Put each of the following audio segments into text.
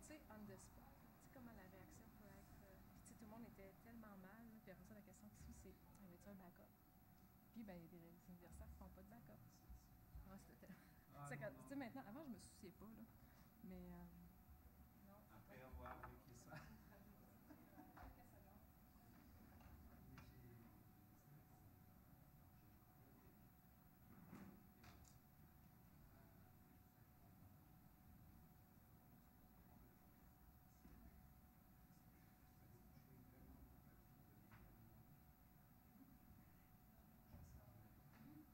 tu sais, on the spot, tu sais comment la réaction peut être. Puis, tu sais, tout le monde était tellement mal, là, puis après ça, la question qui suit, c'est avais-tu un backup? Puis, ben, il y a des universitaires qui font pas de backup. Ouais, c'était tellement. Ah Tu non, sais, non. maintenant, avant, je me souciais pas, là. Mais, non, Après avoir vécu ça. quelques secondes. Oui, c'est vrai qu'on a des théories. C'est vrai qu'on ça doit toucher vraiment toute la vie de l'étudiant. Ça enlève. Ça enlève. C'est terrible.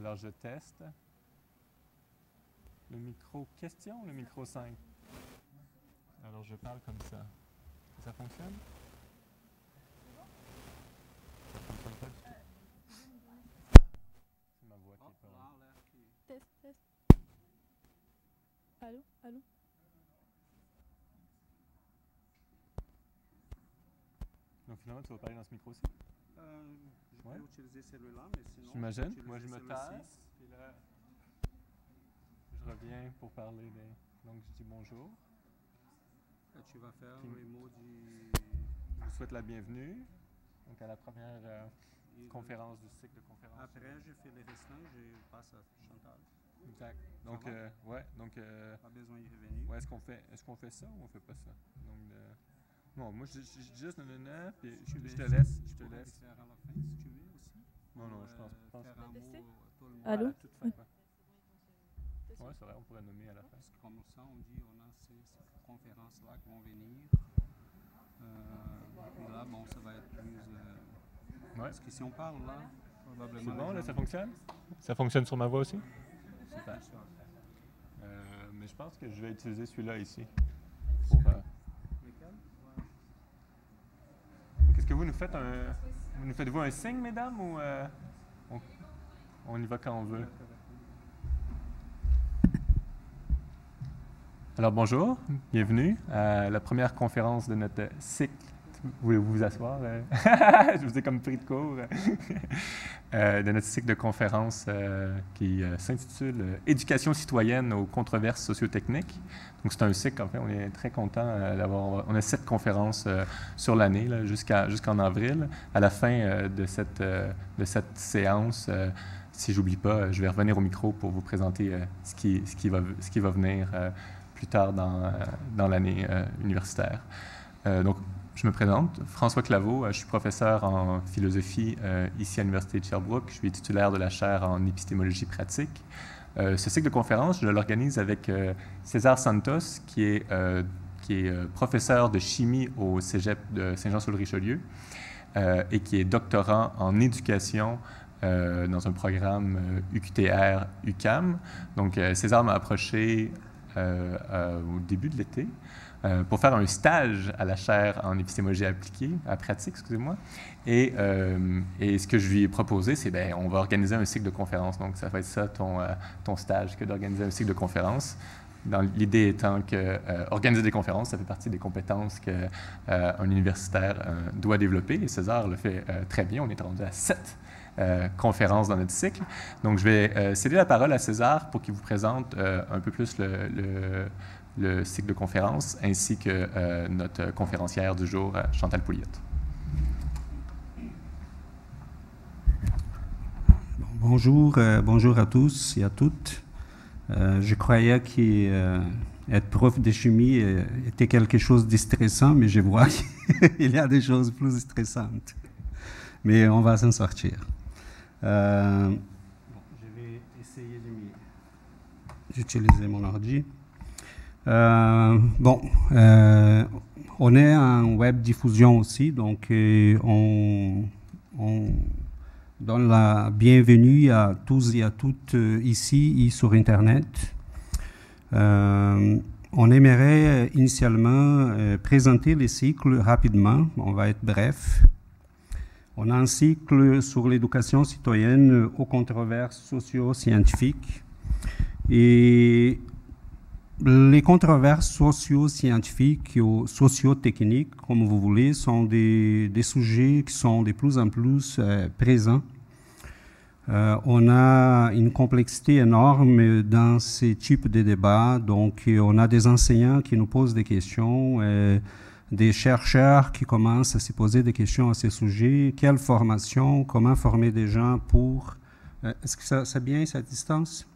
Alors, je teste. Le micro question ou le micro 5? Alors, je parle comme ça. Ça fonctionne? Ça fonctionne pas du tout. C'est ma voix qui est pas là. Test, test. Allô, allô? Donc, finalement, tu vas parler dans ce micro aussi? Je peux utiliser celui-là, mais sinon... J'imagine. Moi, je me tasse. Puis là, je reviens pour parler des... Donc, je dis bonjour. Tu vas faire les mots du... Je vous souhaite la bienvenue. Donc, à la première conférence du cycle de conférences. Après, je fais les restants, je passe à Chantal. Exact. Donc, ouais. Donc, pas besoin d'y revenir. Ouais, est-ce qu'on fait ça ou on fait pas ça? Donc, non, moi, je dis juste nanana, puis je te laisse. Je te laisse. Faire à la fin, si tu veux, aussi. Non, je pense faire un mot à tout le monde. Allô? à toute fin. Ouais, c'est vrai, on pourrait nommer à la fin. Parce que comme ça, on dit, on a ces conférences-là qui vont venir. Et là, bon, ça va être plus... Parce que si on parle là, probablement... C'est bon, là, ça fonctionne? Ça fonctionne sur ma voix aussi? Super. Mais je pense que je vais utiliser celui-là ici. Pour, Lequel? Qu'est-ce que vous nous faites? Nous faites-vous un signe, mesdames, ou on y va quand on veut? Alors, bonjour, bienvenue à la première conférence de notre cycle. Voulez-vous vous asseoir? Je vous ai comme pris de court. De notre cycle de conférences qui s'intitule « Éducation citoyenne aux controverses sociotechniques ». Donc, c'est un cycle, en fait, on est très content d'avoir... On a 7 conférences sur l'année, jusqu'en avril. À la fin de cette séance, si j'oublie pas, je vais revenir au micro pour vous présenter ce qui va venir plus tard dans l'année universitaire. Donc, je me présente, François Claveau, je suis professeur en philosophie ici à l'Université de Sherbrooke. Je suis titulaire de la chaire en épistémologie pratique. Ce cycle de conférences, je l'organise avec César Santos, qui est professeur de chimie au Cégep de Saint-Jean-sur-le-Richelieu et qui est doctorant en éducation dans un programme UQTR-UQAM. Donc, César m'a approché au début de l'été pour faire un stage à la chaire en épistémologie appliquée, à pratique, excusez-moi. Et ce que je lui ai proposé, c'est on va organiser un cycle de conférences. Donc, ça va être ça ton stage, que d'organiser un cycle de conférences. L'idée étant que organiser des conférences, ça fait partie des compétences qu'un universitaire doit développer. Et César le fait très bien. On est rendu à 7 conférences dans notre cycle. Donc, je vais céder la parole à César pour qu'il vous présente un peu plus le cycle de conférences, ainsi que notre conférencière du jour, Chantal Pouliot. Bonjour à tous et à toutes. Je croyais qu'être prof de chimie était quelque chose de stressant, mais je vois qu'il y a des choses plus stressantes. Mais on va s'en sortir. Je vais essayer d'utiliser mon ordi. On est en web diffusion aussi, donc on donne la bienvenue à tous et à toutes ici sur Internet. On aimerait initialement présenter les cycles rapidement, on va être bref. On a un cycle sur l'éducation citoyenne aux controverses socio-scientifiques. Et les controverses socio-scientifiques ou socio-techniques, comme vous voulez, sont des sujets qui sont de plus en plus présents. On a une complexité énorme dans ce type de débats. Donc, on a des enseignants qui nous posent des questions, des chercheurs qui commencent à se poser des questions à ces sujets. Quelle formation? Comment former des gens pour... Est-ce que ça bien, cette distance?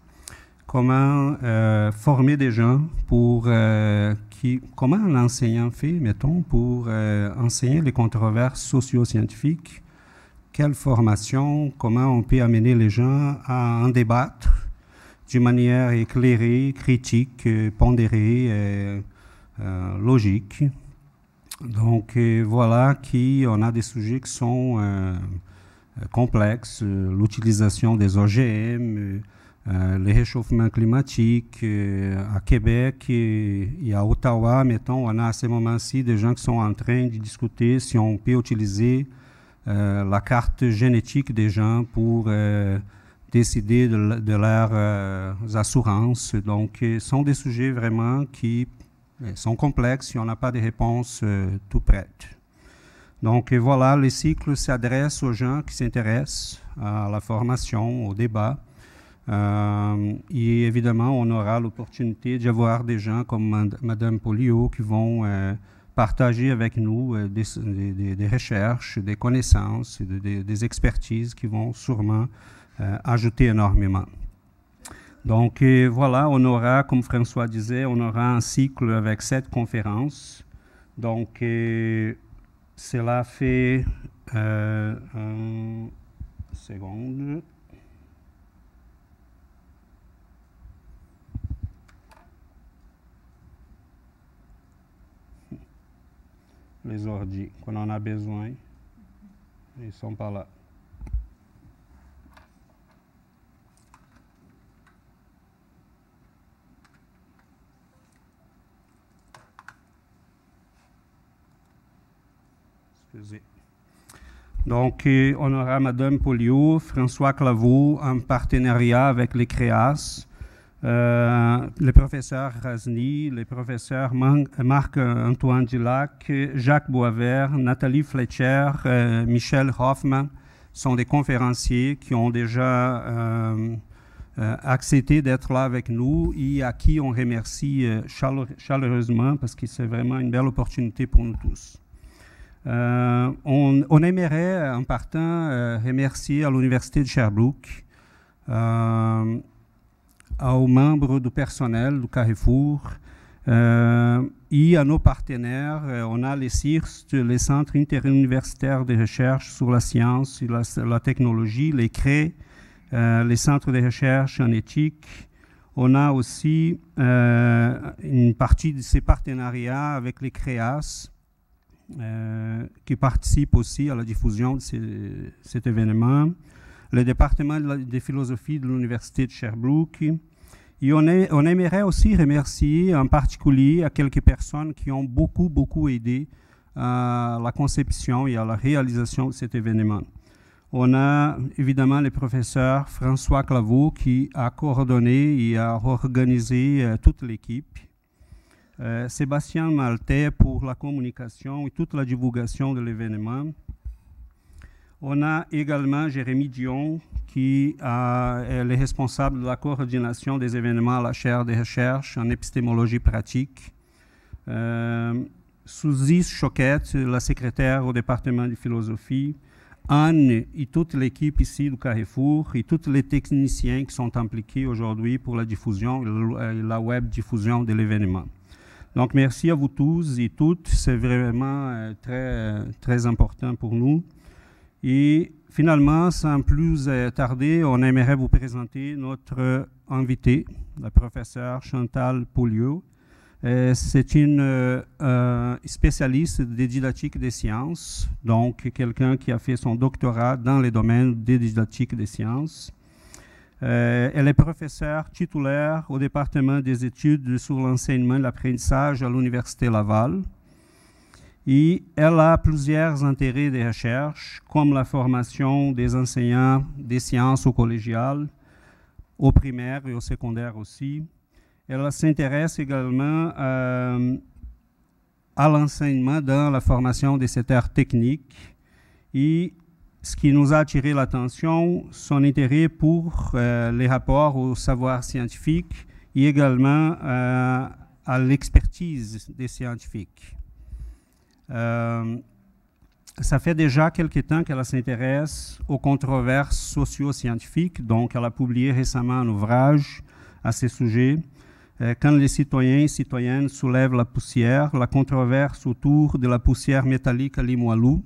Comment former des gens pour comment un enseignant fait, mettons, pour enseigner les controverses socio-scientifiques? Quelle formation? Comment on peut amener les gens à en débattre d'une manière éclairée, critique, pondérée, logique? Donc voilà, on a des sujets qui sont complexes, l'utilisation des OGM, le réchauffement climatique. À Québec et à Ottawa, mettons, on a à ce moment-ci des gens qui sont en train de discuter si on peut utiliser la carte génétique des gens pour décider de leurs assurances. Donc, ce sont des sujets vraiment qui sont complexes si on n'a pas de réponse tout prête. Donc, voilà, le cycle s'adresse aux gens qui s'intéressent à la formation, au débat. Et évidemment, on aura l'opportunité d'avoir des gens comme Mme Pollio qui vont partager avec nous des recherches, des connaissances, des expertises qui vont sûrement ajouter énormément. Donc voilà, on aura, comme François disait, on aura un cycle avec 7 conférences. Donc cela fait une seconde. Les ordi qu'on en a besoin, ils ne sont pas là. Excusez. Donc, on aura Mme Pollio, François Claveau, en partenariat avec les CREAS, le professeur Razny, le professeur Marc-Antoine Dulac, Jacques Boisvert, Nathalie Fletcher, Michel Hoffman sont des conférenciers qui ont déjà accepté d'être là avec nous et à qui on remercie chaleureusement parce que c'est vraiment une belle opportunité pour nous tous. On aimerait en partant remercier à l'Université de Sherbrooke, aux membres du personnel du Carrefour et à nos partenaires. On a les CIRST, les Centres interuniversitaires de recherche sur la science et la technologie, les CRE, les centres de recherche en éthique. On a aussi une partie de ces partenariats avec les CREAS qui participent aussi à la diffusion de cet événement. Le département de philosophie de l'Université de Sherbrooke. Et on aimerait aussi remercier en particulier à quelques personnes qui ont beaucoup aidé à la conception et à la réalisation de cet événement. On a évidemment le professeur François Claveau qui a coordonné et a organisé toute l'équipe. Sébastien Maltais pour la communication et toute la divulgation de l'événement. On a également Jérémy Dion, qui est le responsable de la coordination des événements à la chaire de recherche en épistémologie pratique. Suzy Choquette, la secrétaire au département de philosophie. Anne et toute l'équipe ici du Carrefour et tous les techniciens qui sont impliqués aujourd'hui pour la diffusion et la web diffusion de l'événement. Donc, merci à vous tous et toutes. C'est vraiment très important pour nous. Et finalement, sans plus tarder, on aimerait vous présenter notre invitée, la professeure Chantal Pollio. C'est une spécialiste de didactique des sciences, donc quelqu'un qui a fait son doctorat dans le domaine des didactiques des sciences. Elle est professeure titulaire au département des études sur l'enseignement et l'apprentissage à l'Université Laval. Et elle a plusieurs intérêts de recherche, comme la formation des enseignants des sciences au collégial, au primaire et au secondaire aussi. Elle s'intéresse également à l'enseignement dans la formation des secteurs techniques. Et ce qui nous a attiré l'attention, son intérêt pour les rapports au savoir scientifique et également à l'expertise des scientifiques. Ça fait déjà quelque temps qu'elle s'intéresse aux controverses socio-scientifiques, donc elle a publié récemment un ouvrage à ce sujet. Quand les citoyens et citoyennes soulèvent la poussière, la controverse autour de la poussière métallique à Limoilou,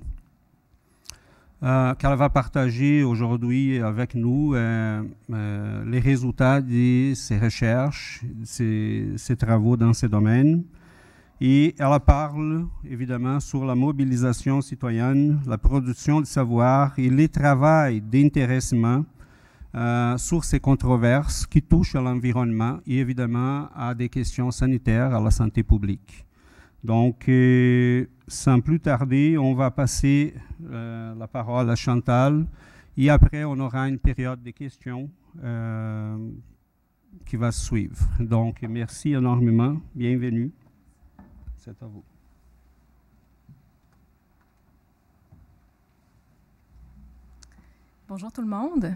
qu'elle va partager aujourd'hui avec nous les résultats de ses recherches, ses travaux dans ce domaine. Et elle parle évidemment sur la mobilisation citoyenne, la production de savoir et le travail d'intéressement sur ces controverses qui touchent à l'environnement et évidemment à des questions sanitaires, à la santé publique. Donc, sans plus tarder, on va passer la parole à Chantal et après on aura une période de questions qui va suivre. Donc, merci énormément. Bienvenue. C'est à vous. Bonjour tout le monde.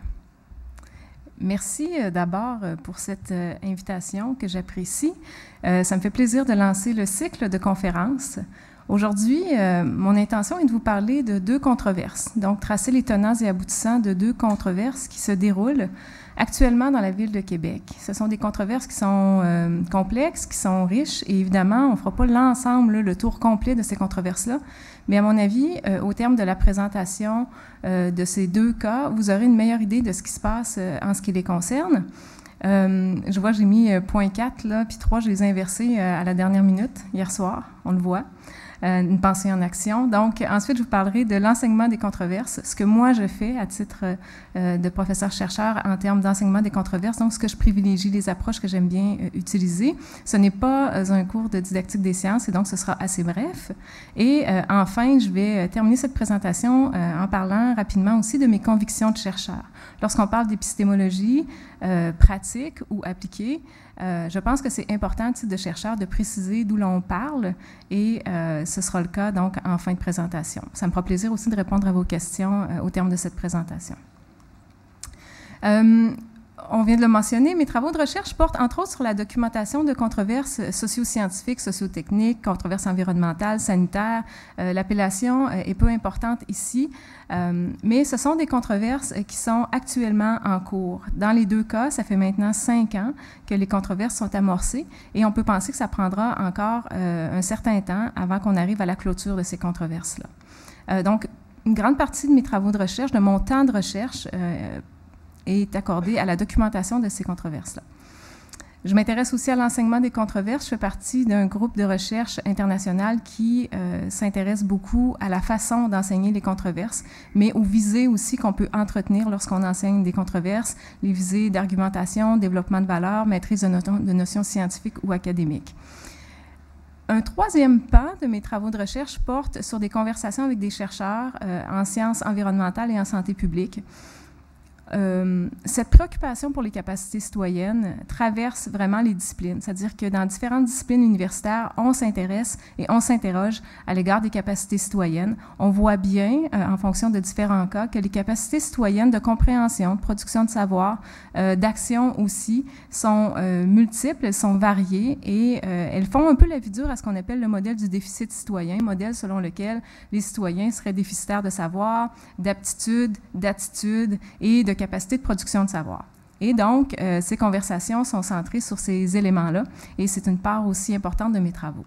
Merci d'abord pour cette invitation que j'apprécie. Ça me fait plaisir de lancer le cycle de conférences. Aujourd'hui, mon intention est de vous parler de 2 controverses, donc tracer les tenants et aboutissants de 2 controverses qui se déroulent actuellement dans la ville de Québec. Ce sont des controverses qui sont complexes, qui sont riches, et évidemment, on ne fera pas l'ensemble, le tour complet de ces controverses-là, mais à mon avis, au terme de la présentation de ces 2 cas, vous aurez une meilleure idée de ce qui se passe en ce qui les concerne. Je vois, j'ai mis point 4, là, puis 3, je les ai inversés à la dernière minute, hier soir, on le voit. Une pensée en action. Donc, ensuite, je vous parlerai de l'enseignement des controverses, ce que moi, je fais à titre de professeur-chercheur en termes d'enseignement des controverses, donc ce que je privilégie, les approches que j'aime bien utiliser. Ce n'est pas un cours de didactique des sciences, et donc ce sera assez bref. Et enfin, je vais terminer cette présentation en parlant rapidement aussi de mes convictions de chercheur. Lorsqu'on parle d'épistémologie pratique ou appliquée, je pense que c'est important, à titre de chercheur, de préciser d'où l'on parle, et ce sera le cas donc en fin de présentation. Ça me fera plaisir aussi de répondre à vos questions au terme de cette présentation. On vient de le mentionner, mes travaux de recherche portent entre autres sur la documentation de controverses socio-scientifiques, socio-techniques, controverses environnementales, sanitaires. L'appellation est peu importante ici, mais ce sont des controverses qui sont actuellement en cours. Dans les 2 cas, ça fait maintenant 5 ans que les controverses sont amorcées, et on peut penser que ça prendra encore un certain temps avant qu'on arrive à la clôture de ces controverses-là. Donc, une grande partie de mes travaux de recherche, de mon temps de recherche, est accordé à la documentation de ces controverses-là. Je m'intéresse aussi à l'enseignement des controverses. Je fais partie d'un groupe de recherche international qui s'intéresse beaucoup à la façon d'enseigner les controverses, mais aux visées aussi qu'on peut entretenir lorsqu'on enseigne des controverses, les visées d'argumentation, développement de valeurs, maîtrise de notions scientifiques ou académiques. Un 3e pan de mes travaux de recherche porte sur des conversations avec des chercheurs en sciences environnementales et en santé publique. Cette préoccupation pour les capacités citoyennes traverse vraiment les disciplines, c'est-à-dire que dans différentes disciplines universitaires, on s'intéresse et on s'interroge à l'égard des capacités citoyennes. On voit bien, en fonction de différents cas, que les capacités citoyennes de compréhension, de production de savoir, d'action aussi, sont multiples, elles sont variées, et elles font un peu la vie dure à ce qu'on appelle le modèle du déficit citoyen, modèle selon lequel les citoyens seraient déficitaires de savoir, d'aptitude, d'attitude et de capacité de production de savoir. Et donc, ces conversations sont centrées sur ces éléments-là, et c'est une part aussi importante de mes travaux.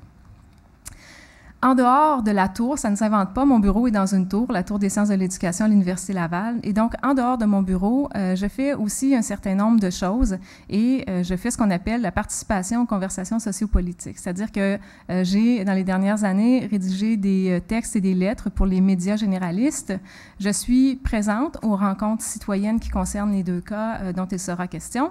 En dehors de la tour, ça ne s'invente pas, mon bureau est dans une tour, la tour des sciences de l'éducation à l'Université Laval. Et donc, en dehors de mon bureau, je fais aussi un certain nombre de choses, et je fais ce qu'on appelle la participation aux conversations sociopolitiques. C'est-à-dire que j'ai, dans les dernières années, rédigé des textes et des lettres pour les médias généralistes. Je suis présente aux rencontres citoyennes qui concernent les 2 cas dont il sera question.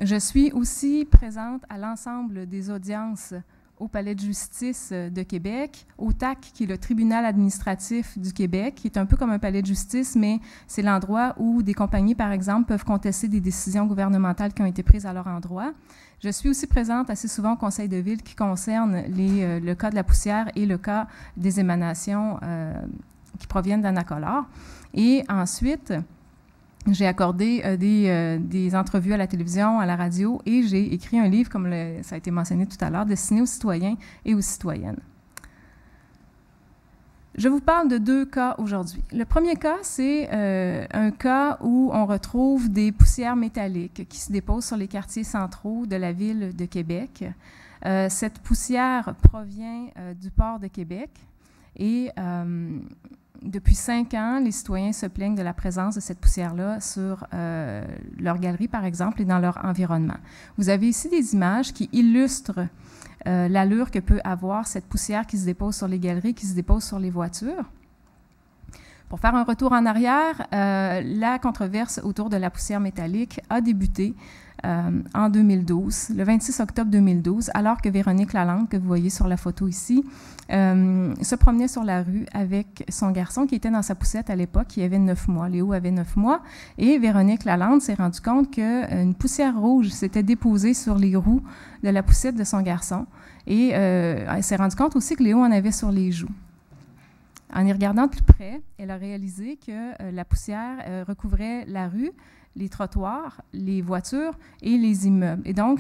Je suis aussi présente à l'ensemble des audiences au Palais de justice de Québec, au TAC, qui est le tribunal administratif du Québec, qui est un peu comme un palais de justice, mais c'est l'endroit où des compagnies, par exemple, peuvent contester des décisions gouvernementales qui ont été prises à leur endroit. Je suis aussi présente assez souvent au conseil de ville qui concerne le cas de la poussière et le cas des émanations qui proviennent d'Anacolor. Et ensuite, j'ai accordé des entrevues à la télévision, à la radio, et j'ai écrit un livre, comme ça a été mentionné tout à l'heure, destiné aux citoyens et aux citoyennes. Je vous parle de 2 cas aujourd'hui. Le premier cas, c'est un cas où on retrouve des poussières métalliques qui se déposent sur les quartiers centraux de la ville de Québec. Cette poussière provient du port de Québec, et Depuis 5 ans, les citoyens se plaignent de la présence de cette poussière-là sur leur galerie, par exemple, et dans leur environnement. Vous avez ici des images qui illustrent l'allure que peut avoir cette poussière qui se dépose sur les galeries, qui se dépose sur les voitures. Pour faire un retour en arrière, la controverse autour de la poussière métallique a débuté en 2012, le 26 octobre 2012, alors que Véronique Lalande, que vous voyez sur la photo ici, se promenait sur la rue avec son garçon qui était dans sa poussette à l'époque, qui avait 9 mois. Léo avait 9 mois. Et Véronique Lalande s'est rendue compte qu'une poussière rouge s'était déposée sur les roues de la poussette de son garçon. Et elle s'est rendue compte aussi que Léo en avait sur les joues. En y regardant de plus près, elle a réalisé que la poussière recouvrait la rue, les trottoirs, les voitures et les immeubles. Et donc,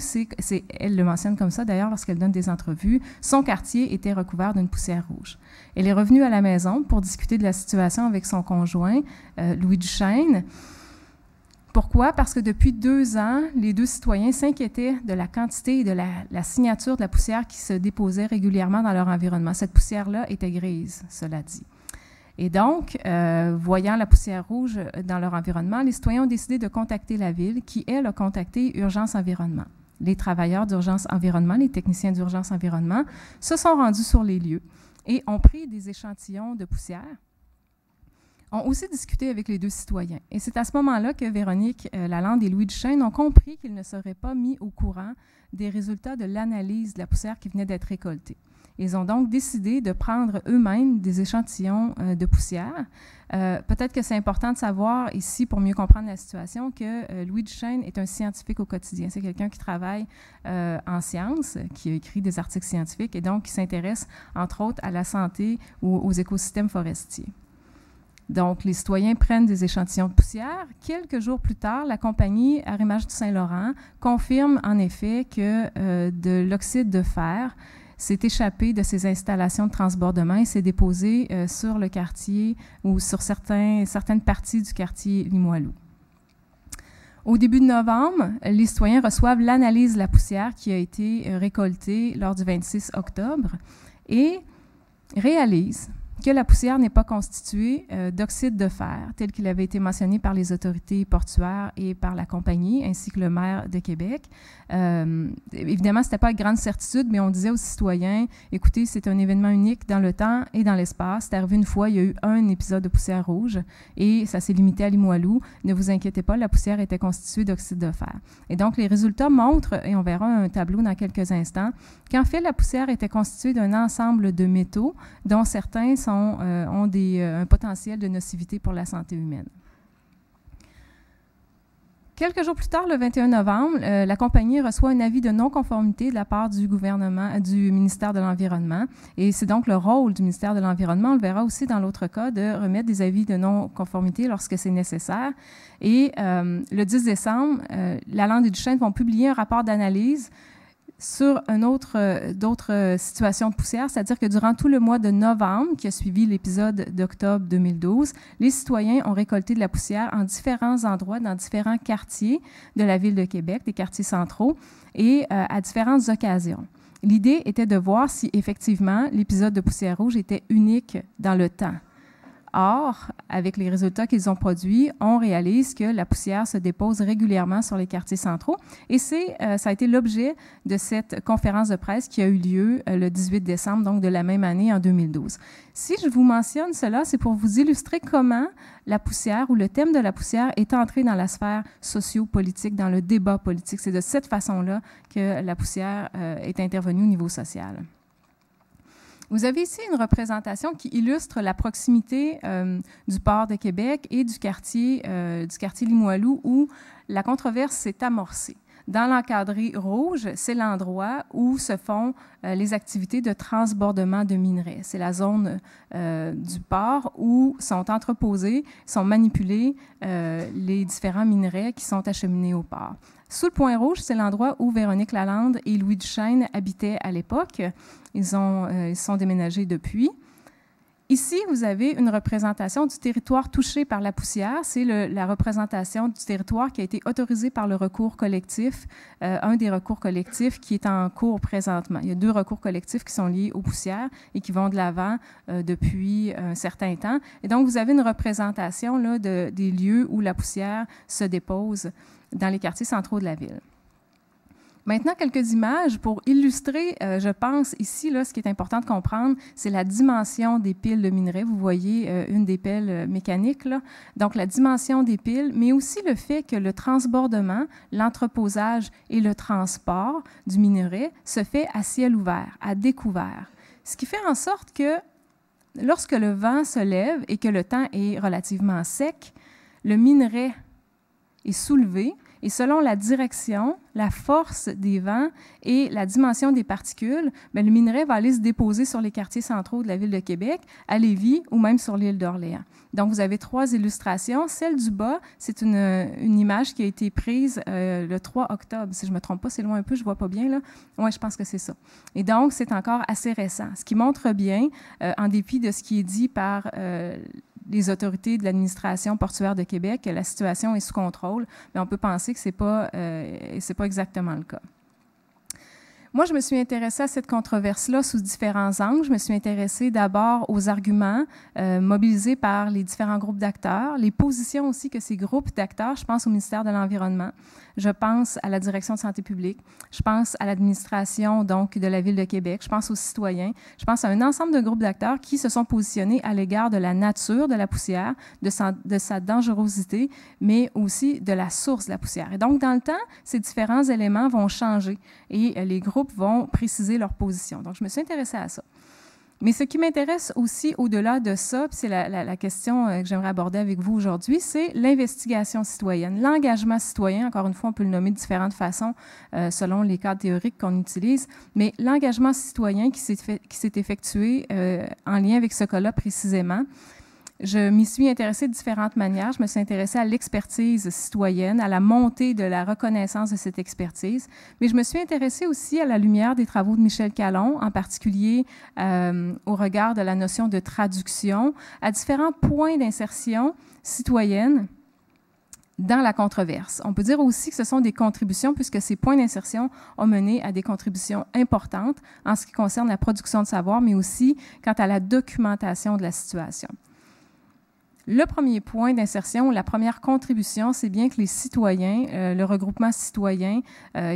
elle le mentionne comme ça, d'ailleurs, lorsqu'elle donne des entrevues, son quartier était recouvert d'une poussière rouge. Elle est revenue à la maison pour discuter de la situation avec son conjoint, Louis Duchesne. Pourquoi? Parce que depuis 2 ans, les 2 citoyens s'inquiétaient de la quantité et de la signature de la poussière qui se déposait régulièrement dans leur environnement. Cette poussière-là était grise, cela dit. Et donc, voyant la poussière rouge dans leur environnement, les citoyens ont décidé de contacter la ville qui, elle, a contacté Urgence Environnement. Les travailleurs d'Urgence Environnement, les techniciens d'Urgence Environnement, se sont rendus sur les lieux et ont pris des échantillons de poussière, ont aussi discuté avec les 2 citoyens. Et c'est à ce moment-là que Véronique Lalande et Louis Duchesne ont compris qu'ils ne seraient pas mis au courant des résultats de l'analyse de la poussière qui venait d'être récoltée. Ils ont donc décidé de prendre eux-mêmes des échantillons de poussière. Peut-être que c'est important de savoir ici, pour mieux comprendre la situation, que Louis Duchesne est un scientifique au quotidien. C'est quelqu'un qui travaille en sciences, qui a écrit des articles scientifiques et donc qui s'intéresse, entre autres, à la santé ou aux écosystèmes forestiers. Donc, les citoyens prennent des échantillons de poussière. Quelques jours plus tard, la compagnie Arrimage du Saint-Laurent confirme en effet que de l'oxyde de fer s'est échappé de ces installations de transbordement et s'est déposé sur le quartier ou sur certaines parties du quartier Limoilou. Au début de novembre, les citoyens reçoivent l'analyse de la poussière qui a été récoltée lors du 26 octobre et réalisent que la poussière n'est pas constituée d'oxyde de fer, tel qu'il avait été mentionné par les autorités portuaires et par la compagnie, ainsi que le maire de Québec. Évidemment, ce n'était pas avec grande certitude, mais on disait aux citoyens, écoutez, c'est un événement unique dans le temps et dans l'espace. C'est arrivé une fois, il y a eu un épisode de poussière rouge et ça s'est limité à Limoilou. Ne vous inquiétez pas, la poussière était constituée d'oxyde de fer. Et donc, les résultats montrent, et on verra un tableau dans quelques instants, qu'en fait, la poussière était constituée d'un ensemble de métaux dont certains ont un potentiel de nocivité pour la santé humaine. Quelques jours plus tard, le 21 novembre, la compagnie reçoit un avis de non-conformité de la part du gouvernement, du ministère de l'Environnement. Et c'est donc le rôle du ministère de l'Environnement, on le verra aussi dans l'autre cas, de remettre des avis de non-conformité lorsque c'est nécessaire. Et le 10 décembre, Lalande et Duchesne vont publier un rapport d'analyse sur d'autres situations de poussière, c'est-à-dire que durant tout le mois de novembre, qui a suivi l'épisode d'octobre 2012, les citoyens ont récolté de la poussière en différents endroits, dans différents quartiers de la ville de Québec, des quartiers centraux, et à différentes occasions. L'idée était de voir si, effectivement, l'épisode de poussière rouge était unique dans le temps. Or, avec les résultats qu'ils ont produits, on réalise que la poussière se dépose régulièrement sur les quartiers centraux. Et ça a été l'objet de cette conférence de presse qui a eu lieu le 18 décembre, donc de la même année, en 2012. Si je vous mentionne cela, c'est pour vous illustrer comment la poussière ou le thème de la poussière est entré dans la sphère socio-politique, dans le débat politique. C'est de cette façon-là que la poussière est intervenue au niveau social. Vous avez ici une représentation qui illustre la proximité du port de Québec et du quartier Limoilou où la controverse s'est amorcée. Dans l'encadré rouge, c'est l'endroit où se font les activités de transbordement de minerais. C'est la zone du port où sont entreposés, sont manipulés les différents minerais qui sont acheminés au port. Sous le point rouge, c'est l'endroit où Véronique Lalande et Louis Duchesne habitaient à l'époque. Ils sont déménagés depuis. Ici, vous avez une représentation du territoire touché par la poussière. C'est la représentation du territoire qui a été autorisé par le recours collectif, un des recours collectifs qui est en cours présentement. Il y a 2 recours collectifs qui sont liés aux poussières et qui vont de l'avant depuis un certain temps. Et donc, vous avez une représentation là, des lieux où la poussière se dépose dans les quartiers centraux de la ville. Maintenant, quelques images pour illustrer, je pense, ici, là, ce qui est important de comprendre, c'est la dimension des piles de minerais. Vous voyez une des pelles mécaniques, là. Donc, la dimension des piles, mais aussi le fait que le transbordement, l'entreposage et le transport du minerai se fait à ciel ouvert, à découvert. Ce qui fait en sorte que lorsque le vent se lève et que le temps est relativement sec, le minerai est soulevé. Et selon la direction, la force des vents et la dimension des particules, bien, le minerai va aller se déposer sur les quartiers centraux de la ville de Québec, à Lévis ou même sur l'île d'Orléans. Donc, vous avez 3 illustrations. Celle du bas, c'est une image qui a été prise le 3 octobre. Si je ne me trompe pas, c'est loin un peu, je ne vois pas bien, là. Oui, je pense que c'est ça. Et donc, c'est encore assez récent, ce qui montre bien, en dépit de ce qui est dit par les autorités de l'administration portuaire de Québec, que la situation est sous contrôle, mais on peut penser que ce n'est pas exactement le cas. Moi, je me suis intéressée à cette controverse-là sous différents angles. Je me suis intéressée d'abord aux arguments mobilisés par les différents groupes d'acteurs, les positions aussi que ces groupes d'acteurs, je pense au ministère de l'Environnement, je pense à la Direction de santé publique, je pense à l'administration donc de la Ville de Québec, je pense aux citoyens, je pense à un ensemble de groupes d'acteurs qui se sont positionnés à l'égard de la nature de la poussière, de sa dangerosité, mais aussi de la source de la poussière. Et donc, dans le temps, ces différents éléments vont changer et les groupes vont préciser leur position. Donc, je me suis intéressée à ça. Mais ce qui m'intéresse aussi au-delà de ça, puis c'est la question que j'aimerais aborder avec vous aujourd'hui, c'est l'investigation citoyenne, l'engagement citoyen. Encore une fois, on peut le nommer de différentes façons selon les cadres théoriques qu'on utilise, mais l'engagement citoyen qui s'est effectué en lien avec ce cas-là précisément. Je m'y suis intéressée de différentes manières. Je me suis intéressée à l'expertise citoyenne, à la montée de la reconnaissance de cette expertise, mais je me suis intéressée aussi à la lumière des travaux de Michel Callon, en particulier au regard de la notion de traduction, à différents points d'insertion citoyenne dans la controverse. On peut dire aussi que ce sont des contributions, puisque ces points d'insertion ont mené à des contributions importantes en ce qui concerne la production de savoir, mais aussi quant à la documentation de la situation. Le premier point d'insertion, la première contribution, c'est bien que les citoyens, le regroupement citoyen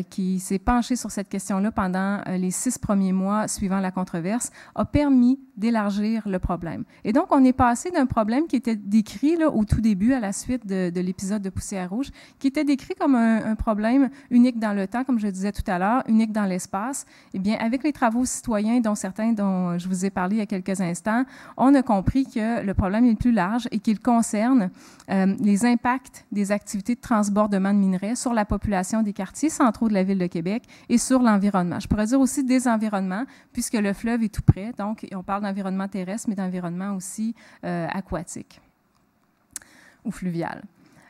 qui s'est penché sur cette question-là pendant les 6 premiers mois suivant la controverse, a permis d'élargir le problème. Et donc, on est passé d'un problème qui était décrit là, au tout début, à la suite de l'épisode de Poussière rouge, qui était décrit comme un problème unique dans le temps, comme je disais tout à l'heure, unique dans l'espace. Eh bien, avec les travaux citoyens, dont certains dont je vous ai parlé il y a quelques instants, on a compris que le problème est plus large et qu'il concerne les impacts des activités de transbordement de minerais sur la population des quartiers centraux de la Ville de Québec et sur l'environnement. Je pourrais dire aussi des environnements, puisque le fleuve est tout près, donc on parle d'environnement terrestre, mais d'environnement aussi aquatique ou fluvial.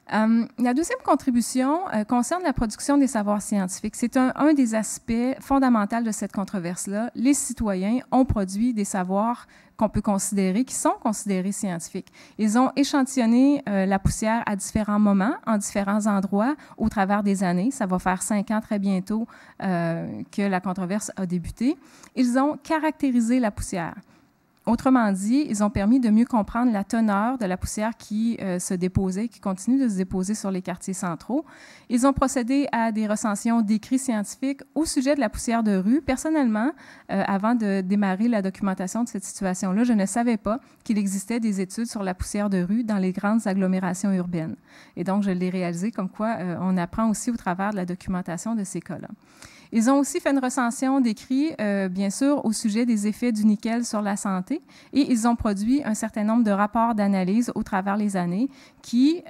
La deuxième contribution concerne la production des savoirs scientifiques. C'est un des aspects fondamentaux de cette controverse-là. Les citoyens ont produit des savoirs qu'on peut considérer, qui sont considérés scientifiques. Ils ont échantillonné la poussière à différents moments, en différents endroits, au travers des années. Ça va faire 5 ans très bientôt que la controverse a débuté. Ils ont caractérisé la poussière. Autrement dit, ils ont permis de mieux comprendre la teneur de la poussière qui se déposait, qui continue de se déposer sur les quartiers centraux. Ils ont procédé à des recensions d'écrits scientifiques au sujet de la poussière de rue. Personnellement, avant de démarrer la documentation de cette situation-là, je ne savais pas qu'il existait des études sur la poussière de rue dans les grandes agglomérations urbaines. Et donc, je l'ai réalisé comme quoi on apprend aussi au travers de la documentation de ces cas-là. Ils ont aussi fait une recension d'écrits, bien sûr, au sujet des effets du nickel sur la santé, et ils ont produit un certain nombre de rapports d'analyse au travers les années qui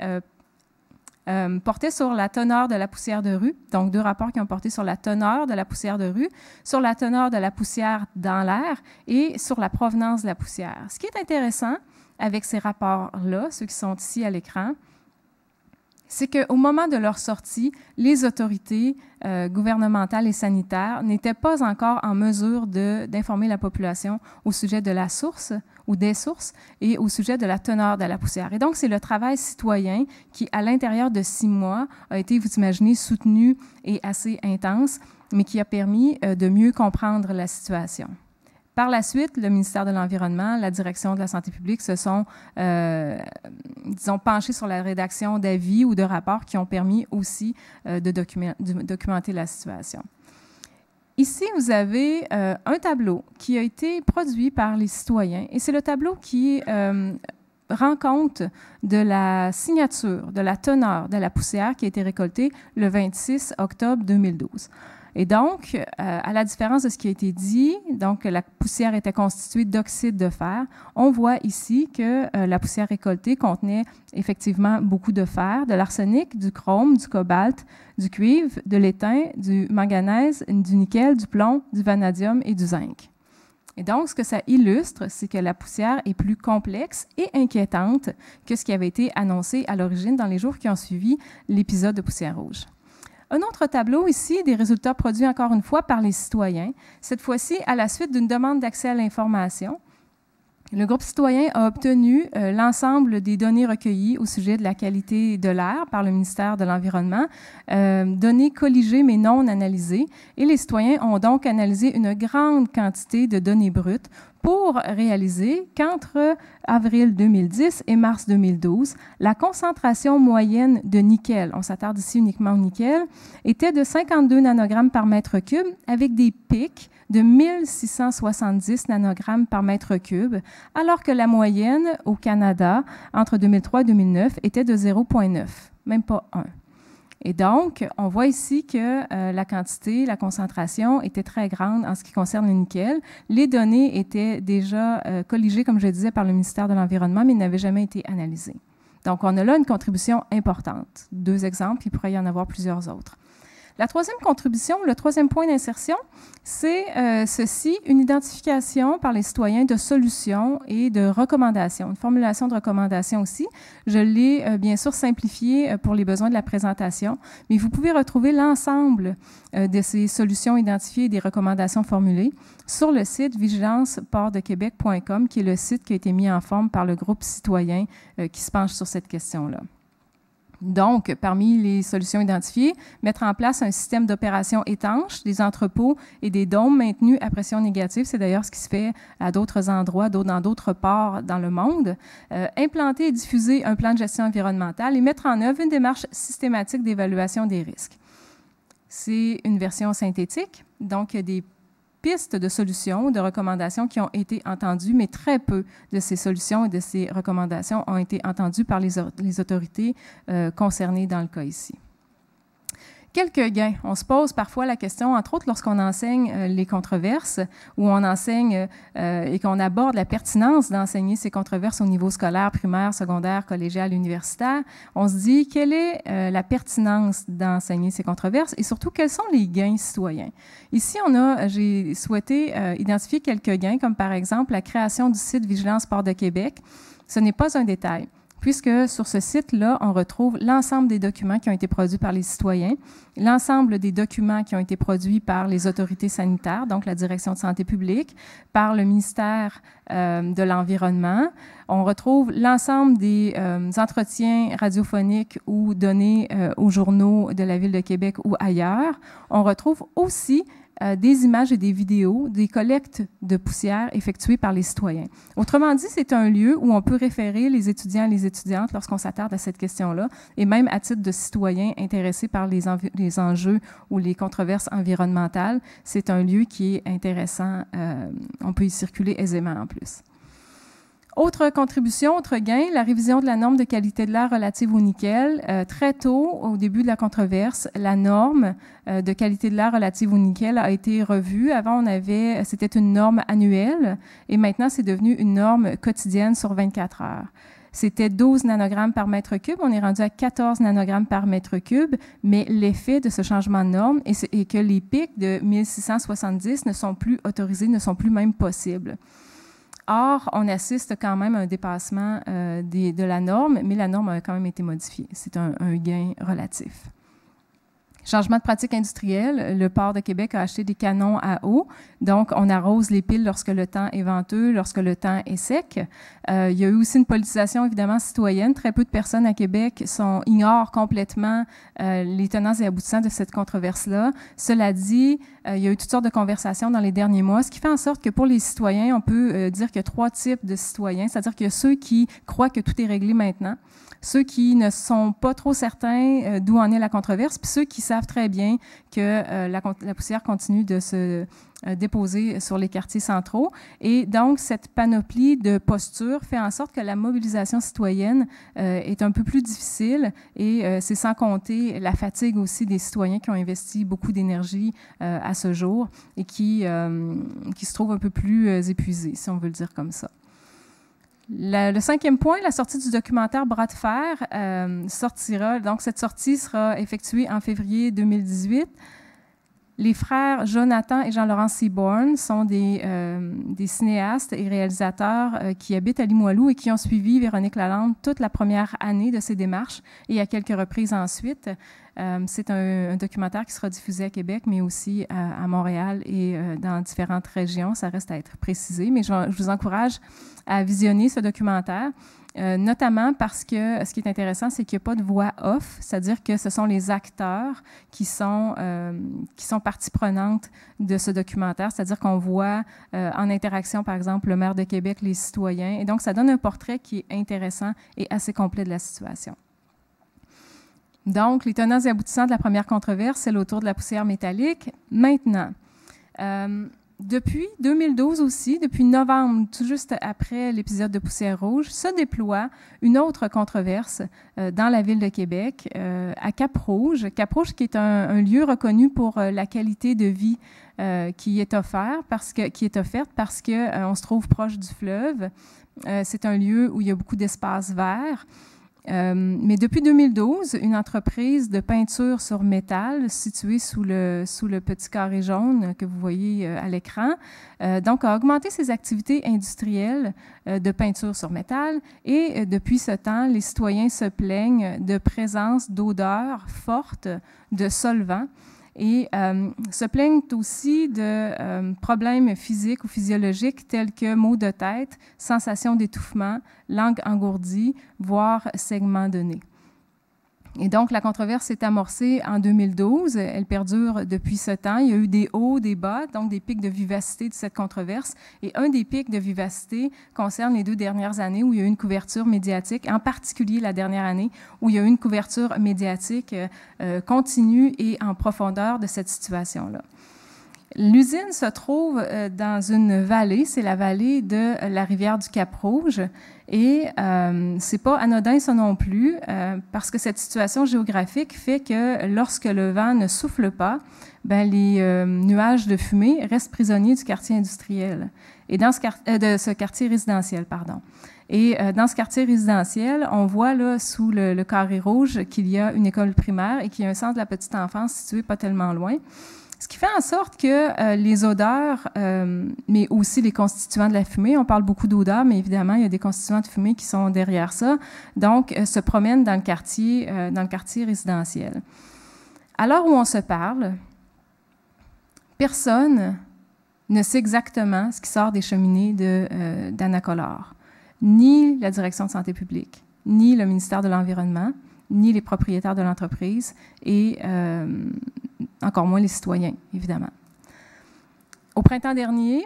portaient sur la teneur de la poussière de rue, donc 2 rapports qui ont porté sur la teneur de la poussière de rue, sur la teneur de la poussière dans l'air et sur la provenance de la poussière. Ce qui est intéressant avec ces rapports-là, ceux qui sont ici à l'écran, c'est qu'au moment de leur sortie, les autorités gouvernementales et sanitaires n'étaient pas encore en mesure d'informer la population au sujet de la source ou des sources et au sujet de la teneur de la poussière. Et donc, c'est le travail citoyen qui, à l'intérieur de 6 mois, a été, vous imaginez, soutenu et assez intense, mais qui a permis de mieux comprendre la situation. Par la suite, le ministère de l'Environnement, la Direction de la santé publique se sont, disons, penchés sur la rédaction d'avis ou de rapports qui ont permis aussi de documenter la situation. Ici, vous avez un tableau qui a été produit par les citoyens et c'est le tableau qui rend compte de la signature, de la teneur de la poussière qui a été récoltée le 26 octobre 2012. Et donc, à la différence de ce qui a été dit, donc la poussière était constituée d'oxyde de fer, on voit ici que la poussière récoltée contenait effectivement beaucoup de fer, de l'arsenic, du chrome, du cobalt, du cuivre, de l'étain, du manganèse, du nickel, du plomb, du vanadium et du zinc. Et donc, ce que ça illustre, c'est que la poussière est plus complexe et inquiétante que ce qui avait été annoncé à l'origine dans les jours qui ont suivi l'épisode de poussière rouge. Un autre tableau ici, des résultats produits encore une fois par les citoyens, cette fois-ci à la suite d'une demande d'accès à l'information. Le groupe citoyen a obtenu l'ensemble des données recueillies au sujet de la qualité de l'air par le ministère de l'Environnement, données colligées mais non analysées, et les citoyens ont donc analysé une grande quantité de données brutes pour réaliser qu'entre avril 2010 et mars 2012, la concentration moyenne de nickel, on s'attarde ici uniquement au nickel, était de 52 nanogrammes par mètre cube avec des pics de 1670 nanogrammes par mètre cube, alors que la moyenne au Canada entre 2003 et 2009 était de 0,9, même pas 1. Et donc, on voit ici que la quantité, la concentration était très grande en ce qui concerne le nickel. Les données étaient déjà colligées, comme je disais, par le ministère de l'Environnement, mais n'avaient jamais été analysées. Donc, on a là une contribution importante. 2 exemples, il pourrait y en avoir plusieurs autres. La troisième contribution, le troisième point d'insertion, c'est ceci, une identification par les citoyens de solutions et de recommandations, une formulation de recommandations aussi. Je l'ai bien sûr simplifié pour les besoins de la présentation, mais vous pouvez retrouver l'ensemble de ces solutions identifiées et des recommandations formulées sur le site vigilanceportdequebec.com, qui est le site qui a été mis en forme par le groupe citoyen qui se penche sur cette question-là. Donc, parmi les solutions identifiées, mettre en place un système d'opération étanche, des entrepôts et des dômes maintenus à pression négative. C'est d'ailleurs ce qui se fait à d'autres endroits, dans d'autres ports dans le monde. Implanter et diffuser un plan de gestion environnementale et mettre en œuvre une démarche systématique d'évaluation des risques. C'est une version synthétique, donc il y a des pistes de solutions, de recommandations qui ont été entendues, mais très peu de ces solutions et de ces recommandations ont été entendues par les autorités concernées dans le cas ici. Quelques gains. On se pose parfois la question, entre autres lorsqu'on enseigne les controverses ou on enseigne et qu'on aborde la pertinence d'enseigner ces controverses au niveau scolaire, primaire, secondaire, collégial, universitaire. On se dit, quelle est la pertinence d'enseigner ces controverses et surtout, quels sont les gains citoyens? Ici, j'ai souhaité identifier quelques gains, comme par exemple la création du site Vigilance Port de Québec. Ce n'est pas un détail, puisque sur ce site-là, on retrouve l'ensemble des documents qui ont été produits par les citoyens, l'ensemble des documents qui ont été produits par les autorités sanitaires, donc la Direction de santé publique, par le ministère de l'Environnement. On retrouve l'ensemble des entretiens radiophoniques ou donnés aux journaux de la Ville de Québec ou ailleurs. On retrouve aussi des images et des vidéos, des collectes de poussière effectuées par les citoyens. Autrement dit, c'est un lieu où on peut référer les étudiants et les étudiantes lorsqu'on s'attarde à cette question-là, et même à titre de citoyens intéressés par les enjeux ou les controverses environnementales, c'est un lieu qui est intéressant. On peut y circuler aisément en plus. Autre contribution, autre gain, la révision de la norme de qualité de l'air relative au nickel. Très tôt, au début de la controverse, la norme de qualité de l'air relative au nickel a été revue. Avant, c'était une norme annuelle et maintenant, c'est devenu une norme quotidienne sur 24 heures. C'était 12 nanogrammes par mètre cube. On est rendu à 14 nanogrammes par mètre cube, mais l'effet de ce changement de norme est que les pics de 1670 ne sont plus autorisés, ne sont plus même possibles. Or, on assiste quand même à un dépassement de la norme, mais la norme a quand même été modifiée. C'est un gain relatif. Changement de pratique industrielle, le port de Québec a acheté des canons à eau. Donc, on arrose les piles lorsque le temps est venteux, lorsque le temps est sec. Il y a eu aussi une politisation, évidemment, citoyenne. Très peu de personnes à Québec ignorent complètement les tenants et aboutissants de cette controverse-là. Cela dit, il y a eu toutes sortes de conversations dans les derniers mois, ce qui fait en sorte que pour les citoyens, on peut dire qu'il y a 3 types de citoyens, c'est-à-dire qu'il y a ceux qui croient que tout est réglé maintenant, ceux qui ne sont pas trop certains d'où en est la controverse, puis ceux qui savent très bien que la poussière continue de se déposer sur les quartiers centraux. Et donc, cette panoplie de postures fait en sorte que la mobilisation citoyenne est un peu plus difficile et c'est sans compter la fatigue aussi des citoyens qui ont investi beaucoup d'énergie à ce jour et qui se trouvent un peu plus épuisés, si on veut le dire comme ça. Le 5e point, la sortie du documentaire Bras de fer sortira. Donc, cette sortie sera effectuée en février 2018. Les frères Jonathan et Jean-Laurent Seaborn sont des cinéastes et réalisateurs qui habitent à Limoilou et qui ont suivi Véronique Lalande toute la première année de ses démarches et à quelques reprises ensuite. C'est un documentaire qui sera diffusé à Québec, mais aussi à Montréal et dans différentes régions. Ça reste à être précisé, mais je vous encourage à visionner ce documentaire, notamment parce que ce qui est intéressant, c'est qu'il n'y a pas de voix off, c'est-à-dire que ce sont les acteurs qui sont partie prenante de ce documentaire, c'est-à-dire qu'on voit en interaction, par exemple, le maire de Québec, les citoyens, et donc ça donne un portrait qui est intéressant et assez complet de la situation. Donc, les tenants et aboutissants de la première controverse, c'est autour de la poussière métallique. Maintenant, depuis 2012 aussi, depuis novembre, tout juste après l'épisode de Poussière rouge, se déploie une autre controverse dans la ville de Québec, à Cap-Rouge. Cap-Rouge qui est un lieu reconnu pour la qualité de vie qui est offerte parce que on se trouve proche du fleuve. C'est un lieu où il y a beaucoup d'espaces verts. Mais depuis 2012, une entreprise de peinture sur métal située sous le petit carré jaune que vous voyez à l'écran, donc a augmenté ses activités industrielles de peinture sur métal et depuis ce temps, les citoyens se plaignent de présence d'odeurs fortes de solvants et se plaignent aussi de problèmes physiques ou physiologiques tels que maux de tête, sensation d'étouffement, langue engourdie, voire saignement de nez. Et donc, la controverse s'est amorcée en 2012. Elle perdure depuis ce temps. Il y a eu des hauts, des bas, donc des pics de vivacité de cette controverse. Et un des pics de vivacité concerne les 2 dernières années où il y a eu une couverture médiatique, en particulier la dernière année où il y a eu une couverture médiatique continue et en profondeur de cette situation-là. L'usine se trouve dans une vallée, c'est la vallée de la rivière du Cap-Rouge. Et c'est pas anodin ça non plus, parce que cette situation géographique fait que lorsque le vent ne souffle pas, ben les nuages de fumée restent prisonniers du quartier industriel et de ce quartier résidentiel, pardon. Et dans ce quartier résidentiel, on voit là sous le carré rouge qu'il y a une école primaire et qu'il y a un centre de la petite enfance situé pas tellement loin. Ce qui fait en sorte que les odeurs, mais aussi les constituants de la fumée, on parle beaucoup d'odeurs, mais évidemment, il y a des constituants de fumée qui sont derrière ça, donc se promènent dans le quartier résidentiel. À l'heure où on se parle, personne ne sait exactement ce qui sort des cheminées d'Anacolor, ni la Direction de santé publique, ni le ministère de l'Environnement, ni les propriétaires de l'entreprise et encore moins les citoyens, évidemment. Au printemps dernier,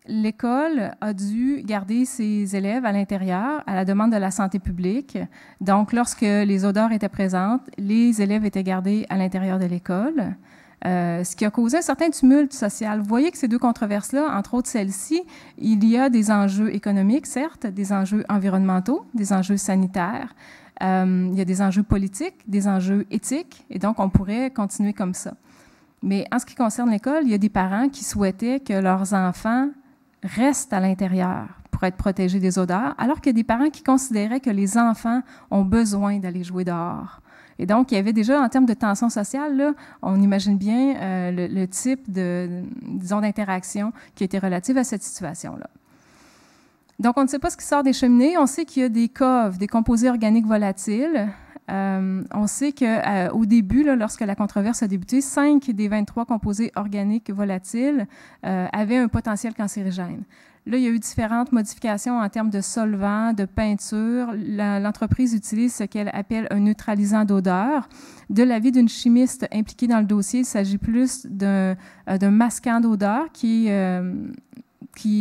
l'école a dû garder ses élèves à l'intérieur à la demande de la santé publique. Donc, lorsque les odeurs étaient présentes, les élèves étaient gardés à l'intérieur de l'école, ce qui a causé un certain tumulte social. Vous voyez que ces 2 controverses-là, entre autres celle-ci, il y a des enjeux économiques, certes, des enjeux environnementaux, des enjeux sanitaires, il y a des enjeux politiques, des enjeux éthiques, et donc on pourrait continuer comme ça. Mais en ce qui concerne l'école, il y a des parents qui souhaitaient que leurs enfants restent à l'intérieur pour être protégés des odeurs, alors qu'il y a des parents qui considéraient que les enfants ont besoin d'aller jouer dehors. Et donc, il y avait déjà, en termes de tension sociale, là, on imagine bien le type d'interaction qui était relative à cette situation-là. Donc, on ne sait pas ce qui sort des cheminées. On sait qu'il y a des coves, des composés organiques volatiles. On sait qu'au début, là, lorsque la controverse a débuté, 5 des 23 composés organiques volatiles avaient un potentiel cancérigène. Là, il y a eu différentes modifications en termes de solvants, de peinture. L'entreprise utilise ce qu'elle appelle un neutralisant d'odeur. De l'avis d'une chimiste impliquée dans le dossier, il s'agit plus d'un masquant d'odeur qui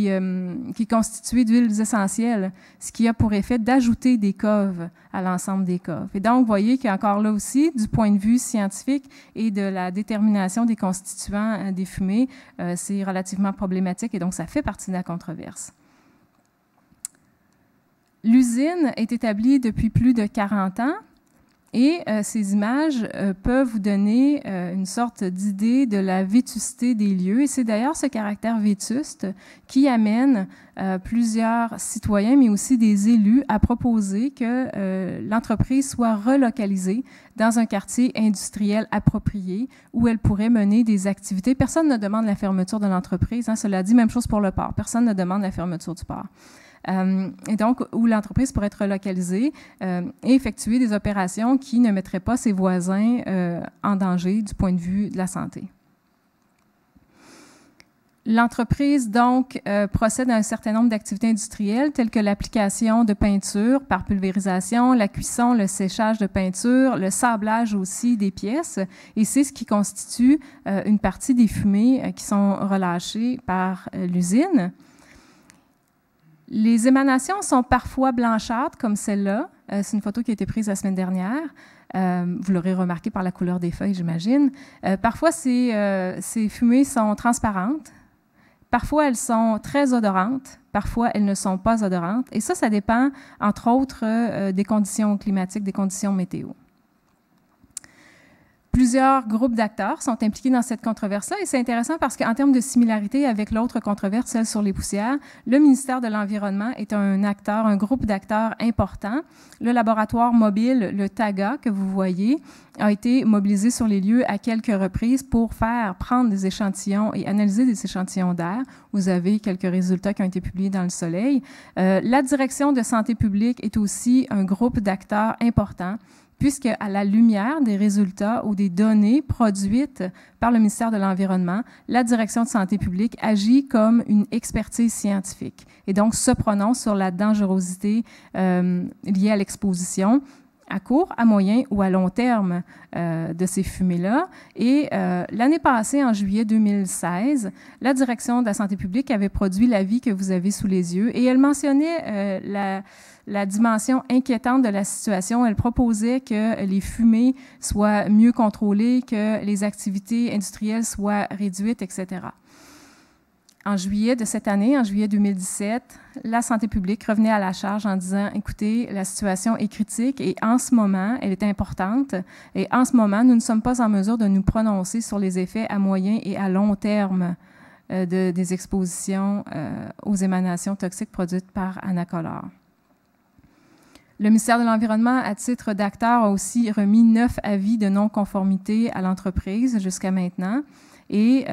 est constitué d'huiles essentielles, ce qui a pour effet d'ajouter des coves à l'ensemble des coves. Et donc, vous voyez qu'encore là aussi, du point de vue scientifique et de la détermination des constituants des fumées, c'est relativement problématique et donc ça fait partie de la controverse. L'usine est établie depuis plus de 40 ans. Et ces images peuvent vous donner une sorte d'idée de la vétusté des lieux. Et c'est d'ailleurs ce caractère vétuste qui amène plusieurs citoyens, mais aussi des élus, à proposer que l'entreprise soit relocalisée dans un quartier industriel approprié où elle pourrait mener des activités. Personne ne demande la fermeture de l'entreprise. Hein, cela dit, même chose pour le port. Personne ne demande la fermeture du port. Et donc, où l'entreprise pourrait être relocalisée et effectuer des opérations qui ne mettraient pas ses voisins en danger du point de vue de la santé. L'entreprise, donc, procède à un certain nombre d'activités industrielles telles que l'application de peinture par pulvérisation, la cuisson, le séchage de peinture, le sablage aussi des pièces. Et c'est ce qui constitue une partie des fumées qui sont relâchées par l'usine. Les émanations sont parfois blanchâtres, comme celle-là. C'est une photo qui a été prise la semaine dernière. Vous l'aurez remarqué par la couleur des feuilles, j'imagine. Parfois, ces fumées sont transparentes. Parfois, elles sont très odorantes. Parfois, elles ne sont pas odorantes. Et ça dépend, entre autres, des conditions climatiques, des conditions météo. Plusieurs groupes d'acteurs sont impliqués dans cette controverse-là et c'est intéressant parce qu'en termes de similarité avec l'autre controverse, celle sur les poussières, le ministère de l'Environnement est un acteur, un groupe d'acteurs important. Le laboratoire mobile, le TAGA, que vous voyez, a été mobilisé sur les lieux à quelques reprises pour faire prendre des échantillons et analyser des échantillons d'air. Vous avez quelques résultats qui ont été publiés dans Le Soleil. La direction de santé publique est aussi un groupe d'acteurs important, puisque à la lumière des résultats ou des données produites par le ministère de l'Environnement, la Direction de santé publique agit comme une expertise scientifique et donc se prononce sur la dangerosité liée à l'exposition à court, à moyen ou à long terme de ces fumées-là. Et l'année passée, en juillet 2016, la Direction de la santé publique avait produit l'avis que vous avez sous les yeux et elle mentionnait la dimension inquiétante de la situation. Elle proposait que les fumées soient mieux contrôlées, que les activités industrielles soient réduites, etc. En juillet de cette année, en juillet 2017, la santé publique revenait à la charge en disant, écoutez, la situation est critique et en ce moment, elle est importante et en ce moment, nous ne sommes pas en mesure de nous prononcer sur les effets à moyen et à long terme des expositions aux émanations toxiques produites par Anacolor. Le ministère de l'Environnement, à titre d'acteur, a aussi remis 9 avis de non-conformité à l'entreprise jusqu'à maintenant. Et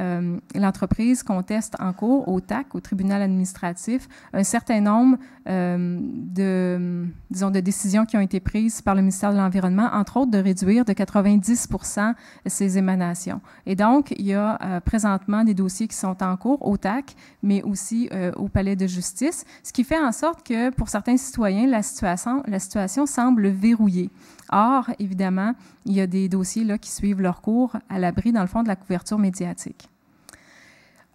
l'entreprise conteste en cours au TAC, au tribunal administratif, un certain nombre de décisions qui ont été prises par le ministère de l'Environnement, entre autres de réduire de 90% ces émanations. Et donc, il y a présentement des dossiers qui sont en cours au TAC, mais aussi au palais de justice, ce qui fait en sorte que pour certains citoyens, la situation semble verrouillée. Or, évidemment, il y a des dossiers là, qui suivent leur cours à l'abri, dans le fond, de la couverture médiatique.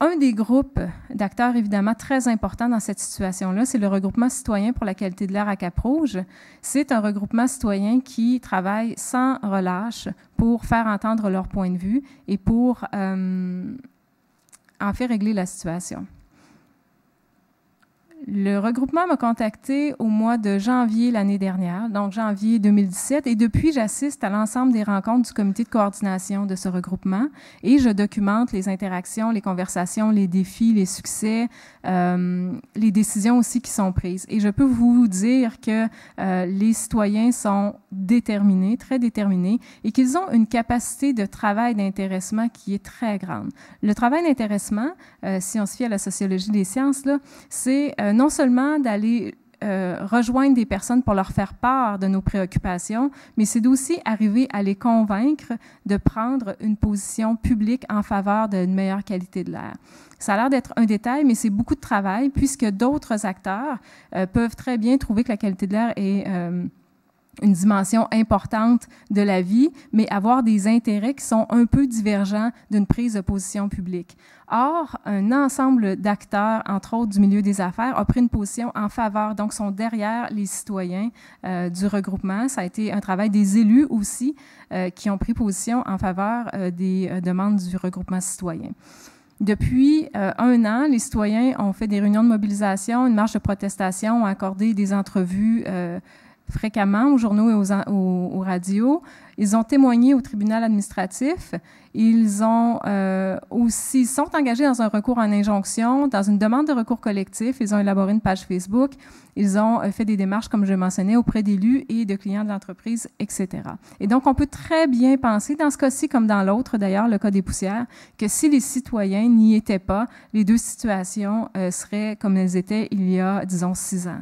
Un des groupes d'acteurs, évidemment, très importants dans cette situation-là, c'est le regroupement citoyen pour la qualité de l'air à Cap-Rouge. C'est un regroupement citoyen qui travaille sans relâche pour faire entendre leur point de vue et pour en fait régler la situation. Le regroupement m'a contacté au mois de janvier l'année dernière, donc janvier 2017, et depuis, j'assiste à l'ensemble des rencontres du comité de coordination de ce regroupement et je documente les interactions, les conversations, les défis, les succès, les décisions aussi qui sont prises. Et je peux vous dire que les citoyens sont déterminés, très déterminés, et qu'ils ont une capacité de travail d'intéressement qui est très grande. Le travail d'intéressement, si on se fie à la sociologie des sciences, c'est non seulement d'aller rejoindre des personnes pour leur faire part de nos préoccupations, mais c'est aussi arriver à les convaincre de prendre une position publique en faveur d'une meilleure qualité de l'air. Ça a l'air d'être un détail, mais c'est beaucoup de travail, puisque d'autres acteurs peuvent très bien trouver que la qualité de l'air est une dimension importante de la vie, mais avoir des intérêts qui sont un peu divergents d'une prise de position publique. Or, un ensemble d'acteurs, entre autres du milieu des affaires, a pris une position en faveur, donc sont derrière les citoyens du regroupement. Ça a été un travail des élus aussi qui ont pris position en faveur des demandes du regroupement citoyen. Depuis 1 an, les citoyens ont fait des réunions de mobilisation, une marche de protestation, ont accordé des entrevues fréquemment aux journaux et aux radios. Ils ont témoigné au tribunal administratif. Ils ont aussi sont engagés dans un recours en injonction, dans une demande de recours collectif. Ils ont élaboré une page Facebook. Ils ont fait des démarches, comme je mentionnais, auprès d'élus et de clients de l'entreprise, etc. Et donc, on peut très bien penser, dans ce cas-ci comme dans l'autre, d'ailleurs, le cas des poussières, que si les citoyens n'y étaient pas, les deux situations seraient comme elles étaient il y a, disons, 6 ans.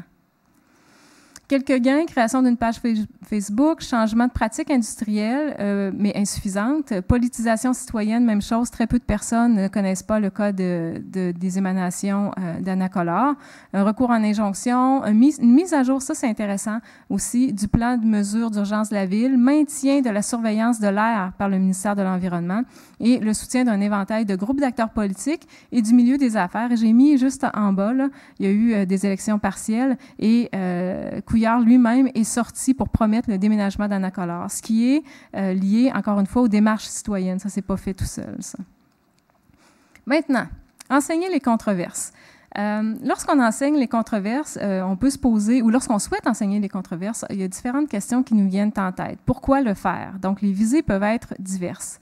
Quelques gains, création d'une page Facebook, changement de pratique industrielle, mais insuffisante. Politisation citoyenne, même chose. Très peu de personnes ne connaissent pas le cas des émanations d'Anna Collard. Un recours en injonction, une mise à jour, ça c'est intéressant aussi, du plan de mesures d'urgence de la ville, maintien de la surveillance de l'air par le ministère de l'Environnement et le soutien d'un éventail de groupes d'acteurs politiques et du milieu des affaires. Et j'ai mis juste en bas, là, il y a eu des élections partielles et Couillard lui-même est sorti pour promettre le déménagement d'Anna Collard, ce qui est lié, encore une fois, aux démarches citoyennes. Ça ne s'est pas fait tout seul, ça. Maintenant, enseigner les controverses. Lorsqu'on enseigne les controverses, on peut se poser, ou lorsqu'on souhaite enseigner les controverses, il y a différentes questions qui nous viennent en tête. Pourquoi le faire? Donc, les visées peuvent être diverses.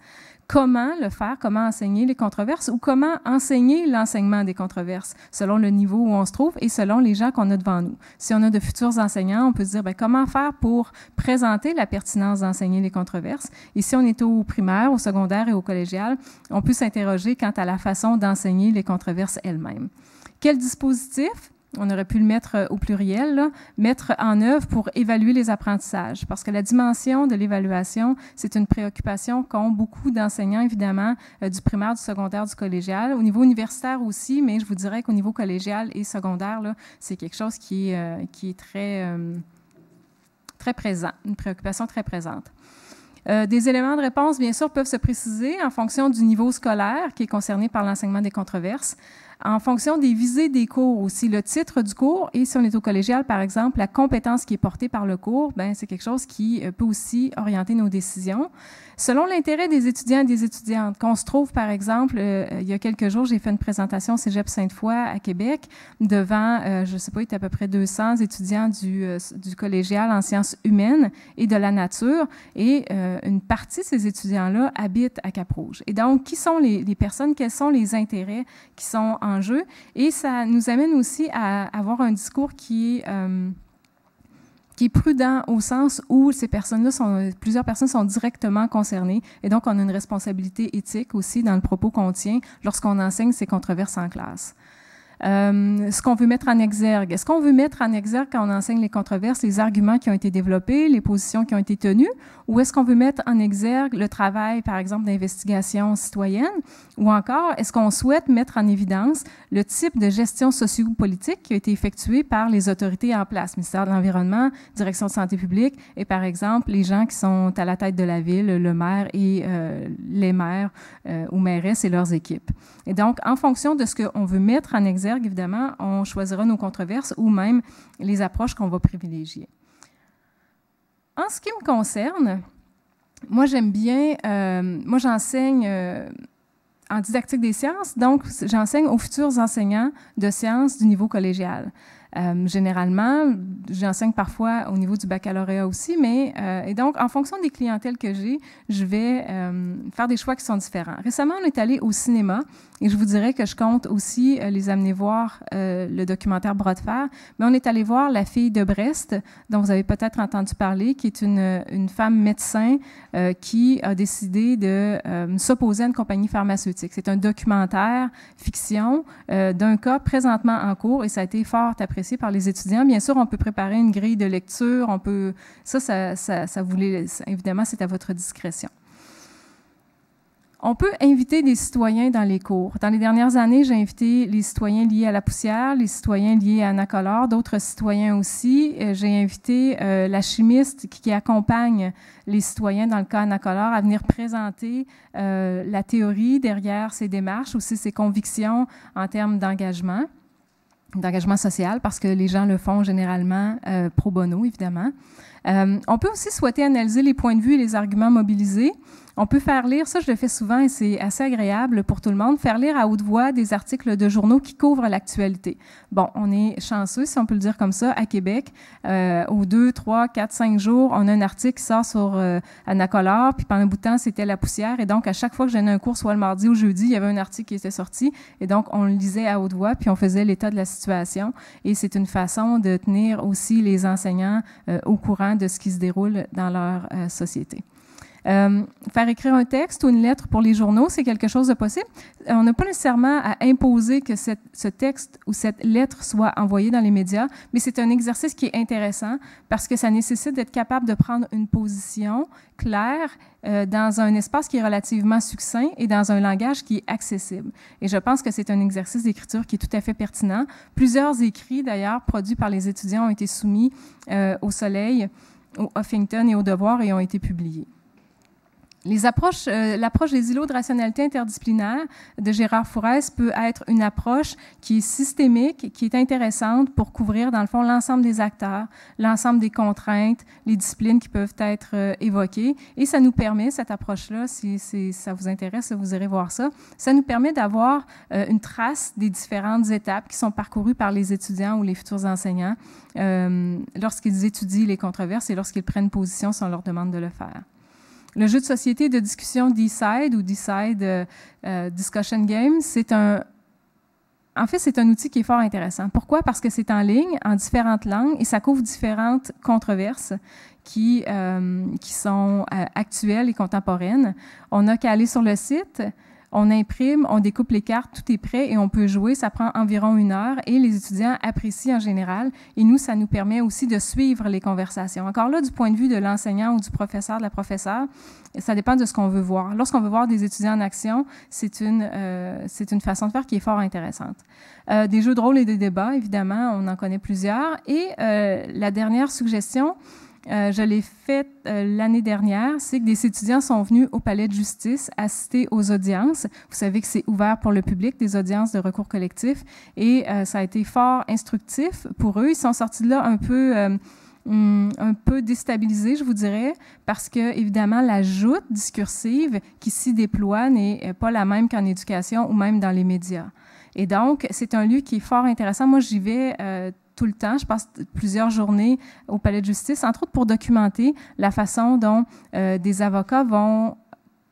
Comment le faire, comment enseigner les controverses ou comment enseigner l'enseignement des controverses selon le niveau où on se trouve et selon les gens qu'on a devant nous. Si on a de futurs enseignants, on peut se dire bien, comment faire pour présenter la pertinence d'enseigner les controverses. Et si on est au primaire, au secondaire et au collégial, on peut s'interroger quant à la façon d'enseigner les controverses elles-mêmes. Quel dispositif? On aurait pu le mettre au pluriel, là, mettre en œuvre pour évaluer les apprentissages. Parce que la dimension de l'évaluation, c'est une préoccupation qu'ont beaucoup d'enseignants, évidemment, du primaire, du secondaire, du collégial. Au niveau universitaire aussi, mais je vous dirais qu'au niveau collégial et secondaire, c'est quelque chose qui est très présent, une préoccupation très présente. Des éléments de réponse, bien sûr, peuvent se préciser en fonction du niveau scolaire qui est concerné par l'enseignement des controverses, en fonction des visées des cours aussi, le titre du cours et si on est au collégial, par exemple, la compétence qui est portée par le cours, ben c'est quelque chose qui peut aussi orienter nos décisions. Selon l'intérêt des étudiants et des étudiantes, qu'on se trouve, par exemple, il y a quelques jours, j'ai fait une présentation au Cégep Sainte-Foy à Québec devant, je ne sais pas, il était à peu près 200 étudiants du collégial en sciences humaines et de la nature et une partie de ces étudiants-là habitent à Cap-Rouge. Et donc, qui sont les personnes, quels sont les intérêts qui sont en jeu? Et ça nous amène aussi à avoir un discours qui est prudent au sens où ces personnes-là plusieurs personnes sont directement concernées et donc on a une responsabilité éthique aussi dans le propos qu'on tient lorsqu'on enseigne ces controverses en classe. Ce qu'on veut mettre en exergue. Est-ce qu'on veut mettre en exergue quand on enseigne les controverses, les arguments qui ont été développés, les positions qui ont été tenues, ou est-ce qu'on veut mettre en exergue le travail, par exemple, d'investigation citoyenne, ou encore, est-ce qu'on souhaite mettre en évidence le type de gestion socio-politique qui a été effectué par les autorités en place, ministère de l'Environnement, Direction de santé publique, et par exemple, les gens qui sont à la tête de la ville, le maire et les maires ou mairesses et leurs équipes. Et donc, en fonction de ce qu'on veut mettre en exergue, évidemment, on choisira nos controverses ou même les approches qu'on va privilégier. En ce qui me concerne, moi, j'aime bien, moi, j'enseigne en didactique des sciences, donc j'enseigne aux futurs enseignants de sciences du niveau collégial. Généralement, j'enseigne parfois au niveau du baccalauréat aussi, mais et donc, en fonction des clientèles que j'ai, je vais faire des choix qui sont différents. Récemment, on est allé au cinéma Et je vous dirais que je compte aussi les amener voir le documentaire Bras de fer. Mais on est allé voir La fille de Brest, dont vous avez peut-être entendu parler, qui est une femme médecin qui a décidé de s'opposer à une compagnie pharmaceutique. C'est un documentaire fiction d'un cas présentement en cours et ça a été fort apprécié par les étudiants. Bien sûr, on peut préparer une grille de lecture, on peut... évidemment, c'est à votre discrétion. On peut inviter des citoyens dans les cours. Dans les dernières années, j'ai invité les citoyens liés à la poussière, les citoyens liés à Anacolor, d'autres citoyens aussi. J'ai invité la chimiste qui accompagne les citoyens dans le cas Anacolor à venir présenter la théorie derrière ces démarches, aussi ses convictions en termes d'engagement social, parce que les gens le font généralement pro bono, évidemment. On peut aussi souhaiter analyser les points de vue et les arguments mobilisés. On peut faire lire, ça je le fais souvent et c'est assez agréable pour tout le monde, faire lire à haute voix des articles de journaux qui couvrent l'actualité. Bon, on est chanceux, si on peut le dire comme ça, à Québec. Aux 2, 3, 4, 5 jours, on a un article qui sort sur Anacolor, puis pendant un bout de temps, c'était la poussière. Et donc, à chaque fois que je donnais un cours, soit le mardi ou le jeudi, il y avait un article qui était sorti. Et donc, on le lisait à haute voix, puis on faisait l'état de la situation. Et c'est une façon de tenir aussi les enseignants au courant de ce qui se déroule dans leur société. Faire écrire un texte ou une lettre pour les journaux, c'est quelque chose de possible. On n'a pas nécessairement à imposer que ce texte ou cette lettre soit envoyée dans les médias, mais c'est un exercice qui est intéressant parce que ça nécessite d'être capable de prendre une position claire dans un espace qui est relativement succinct et dans un langage qui est accessible. Et je pense que c'est un exercice d'écriture qui est tout à fait pertinent. Plusieurs écrits, d'ailleurs, produits par les étudiants ont été soumis au Soleil, au Huffington et au Devoir et ont été publiés. L'approche des îlots de rationalité interdisciplinaire de Gérard Fourès peut être une approche qui est systémique, qui est intéressante pour couvrir, dans le fond, l'ensemble des acteurs, l'ensemble des contraintes, les disciplines qui peuvent être évoquées. Et ça nous permet, cette approche-là, si ça vous intéresse, vous irez voir ça, ça nous permet d'avoir une trace des différentes étapes qui sont parcourues par les étudiants ou les futurs enseignants lorsqu'ils étudient les controverses et lorsqu'ils prennent position si on leur demande de le faire. Le jeu de société de discussion Decide ou Decide Discussion Game, c'est un outil qui est fort intéressant. Pourquoi? Parce que c'est en ligne, en différentes langues, et ça couvre différentes controverses qui sont actuelles et contemporaines. On n'a qu'à aller sur le site, on imprime, on découpe les cartes, tout est prêt et on peut jouer. Ça prend environ 1 heure et les étudiants apprécient en général. Et nous, ça nous permet aussi de suivre les conversations. Encore là, du point de vue de l'enseignant ou du professeur, de la professeure, ça dépend de ce qu'on veut voir. Lorsqu'on veut voir des étudiants en action, c'est une façon de faire qui est fort intéressante. Des jeux de rôle et des débats, évidemment, on en connaît plusieurs. Et la dernière suggestion, je l'ai faite l'année dernière, c'est que des étudiants sont venus au palais de justice assister aux audiences. Vous savez que c'est ouvert pour le public, des audiences de recours collectif, et ça a été fort instructif pour eux. Ils sont sortis de là un peu déstabilisés, je vous dirais, parce que, évidemment, la joute discursive qui s'y déploie n'est pas la même qu'en éducation ou même dans les médias. Et donc, c'est un lieu qui est fort intéressant. Moi, j'y vais tout le temps. Je passe plusieurs journées au palais de justice, entre autres pour documenter la façon dont des avocats vont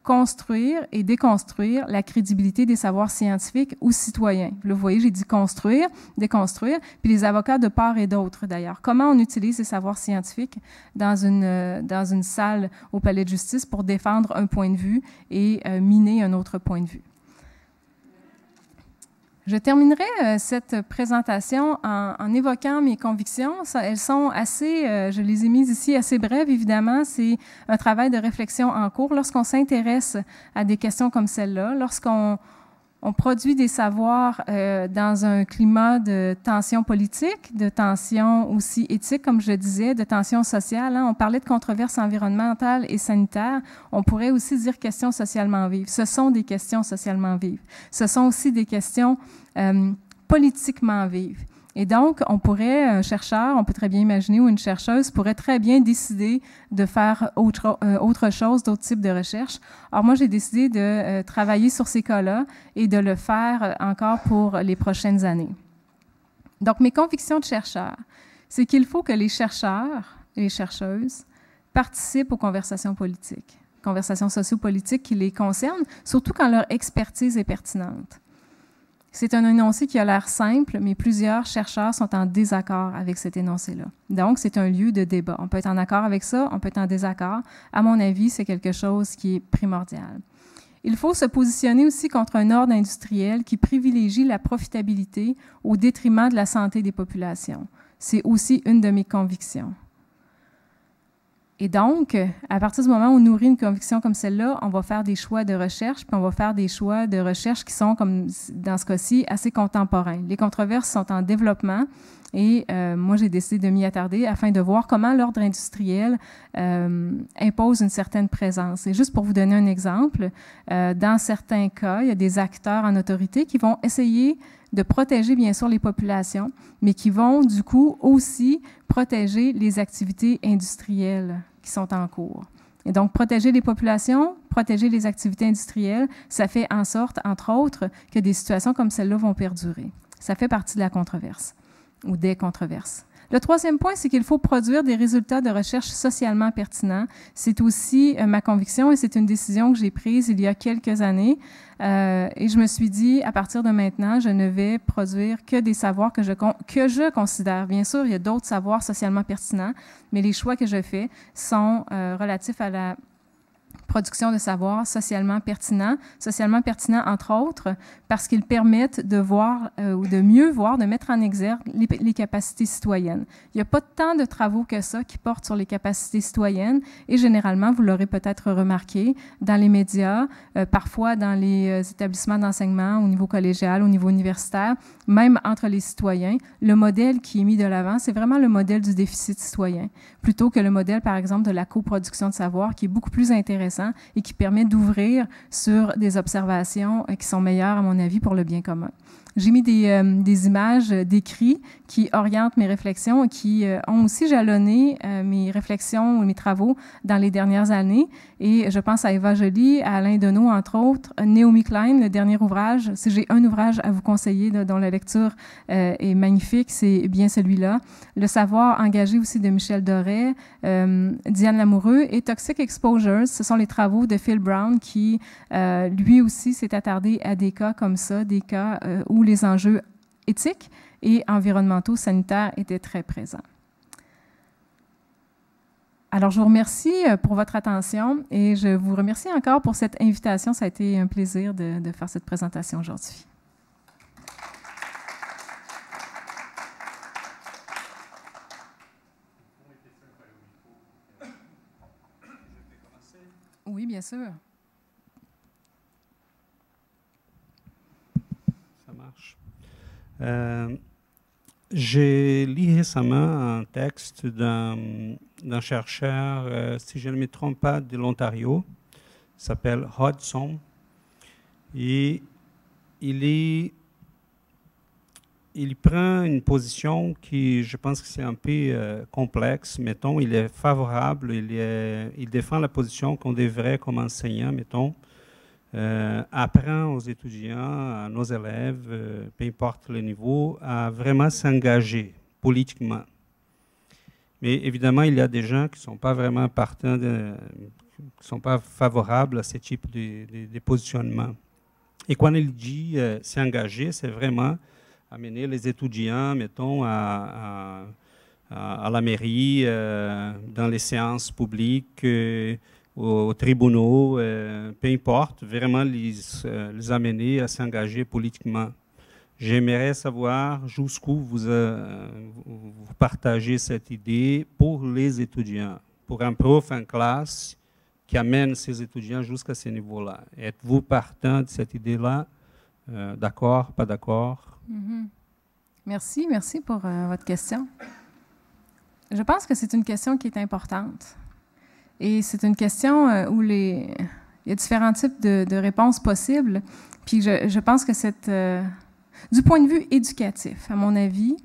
construire et déconstruire la crédibilité des savoirs scientifiques ou citoyens. Là, vous voyez, j'ai dit construire, déconstruire, puis les avocats de part et d'autre, d'ailleurs. Comment on utilise ces savoirs scientifiques dans une salle au palais de justice pour défendre un point de vue et miner un autre point de vue. Je terminerai cette présentation en évoquant mes convictions. Elles sont assez, je les ai mises ici, assez brèves, évidemment. C'est un travail de réflexion en cours. Lorsqu'on s'intéresse à des questions comme celle-là, lorsqu'on produit des savoirs dans un climat de tension politique, de tension aussi éthique, comme je le disais, de tension sociale. On parlait de controverses environnementales et sanitaires. On pourrait aussi dire questions socialement vives. Ce sont des questions socialement vives. Ce sont aussi des questions politiquement vives. Et donc, un chercheur, on peut très bien imaginer, ou une chercheuse pourrait très bien décider de faire autre chose, d'autres types de recherches. Alors moi, j'ai décidé de travailler sur ces cas-là et de le faire encore pour les prochaines années. Donc, mes convictions de chercheur, c'est qu'il faut que les chercheurs et les chercheuses participent aux conversations politiques, conversations sociopolitiques qui les concernent, surtout quand leur expertise est pertinente. C'est un énoncé qui a l'air simple, mais plusieurs chercheurs sont en désaccord avec cet énoncé-là. Donc, c'est un lieu de débat. On peut être en accord avec ça, on peut être en désaccord. À mon avis, c'est quelque chose qui est primordial. Il faut se positionner aussi contre un ordre industriel qui privilégie la profitabilité au détriment de la santé des populations. C'est aussi une de mes convictions. Et donc, à partir du moment où on nourrit une conviction comme celle-là, on va faire des choix de recherche, puis on va faire des choix de recherche qui sont, comme dans ce cas-ci, assez contemporains. Les controverses sont en développement et moi, j'ai décidé de m'y attarder afin de voir comment l'ordre industriel impose une certaine présence. Et juste pour vous donner un exemple, dans certains cas, il y a des acteurs en autorité qui vont essayer de protéger bien sûr les populations, mais qui vont du coup aussi protéger les activités industrielles qui sont en cours. Et donc, protéger les populations, protéger les activités industrielles, ça fait en sorte, entre autres, que des situations comme celle-là vont perdurer. Ça fait partie de la controverse ou des controverses. Le troisième point, c'est qu'il faut produire des résultats de recherche socialement pertinents. C'est aussi ma conviction et c'est une décision que j'ai prise il y a quelques années. Et je me suis dit, à partir de maintenant, je ne vais produire que des savoirs que je considère. Bien sûr, il y a d'autres savoirs socialement pertinents, mais les choix que je fais sont relatifs à la production de savoirs socialement pertinents entre autres, parce qu'ils permettent de voir ou de mieux voir, de mettre en exergue les capacités citoyennes. Il n'y a pas tant de travaux que ça qui portent sur les capacités citoyennes et généralement, vous l'aurez peut-être remarqué, dans les médias, parfois dans les établissements d'enseignement au niveau collégial, au niveau universitaire, même entre les citoyens, le modèle qui est mis de l'avant, c'est vraiment le modèle du déficit citoyen, plutôt que le modèle, par exemple, de la coproduction de savoir, qui est beaucoup plus intéressant et qui permet d'ouvrir sur des observations qui sont meilleures, à mon avis, pour le bien commun. J'ai mis des images d'écrits qui orientent mes réflexions et qui ont aussi jalonné mes réflexions ou mes travaux dans les dernières années. Et je pense à Eva Joly, à Alain Deneau, entre autres, Naomi Klein, le dernier ouvrage. Si j'ai un ouvrage à vous conseiller dont la lecture est magnifique, c'est bien celui-là. Le savoir engagé aussi de Michel Doré, Diane Lamoureux et Toxic Exposures. Ce sont les travaux de Phil Brown qui, lui aussi, s'est attardé à des cas comme ça, des cas où les enjeux éthiques et environnementaux sanitaires étaient très présents. Alors, je vous remercie pour votre attention et je vous remercie encore pour cette invitation. Ça a été un plaisir de faire cette présentation aujourd'hui. Oui, bien sûr. Ça marche. J'ai lu récemment un texte d'un chercheur, si je ne me trompe pas, de l'Ontario, s'appelle Hodgson. Et il prend une position qui, je pense que c'est un peu complexe. Mettons, il est favorable, il défend la position qu'on devrait, comme enseignant, mettons, apprendre aux étudiants, à nos élèves, peu importe le niveau, à vraiment s'engager politiquement. Mais évidemment, il y a des gens qui ne sont pas vraiment partants, qui ne sont pas favorables à ce type de positionnement. Et quand il dit s'engager, c'est vraiment amener les étudiants, mettons, à la mairie, dans les séances publiques, aux tribunaux, peu importe, vraiment les amener à s'engager politiquement. J'aimerais savoir jusqu'où vous partagez cette idée pour les étudiants, pour un prof en classe qui amène ses étudiants jusqu'à ce niveau-là. Êtes-vous partant de cette idée-là? D'accord, pas d'accord? Merci pour votre question. Je pense que c'est une question qui est importante. Et c'est une question où il y a différents types de réponses possibles. Puis je pense que du point de vue éducatif, à mon avis,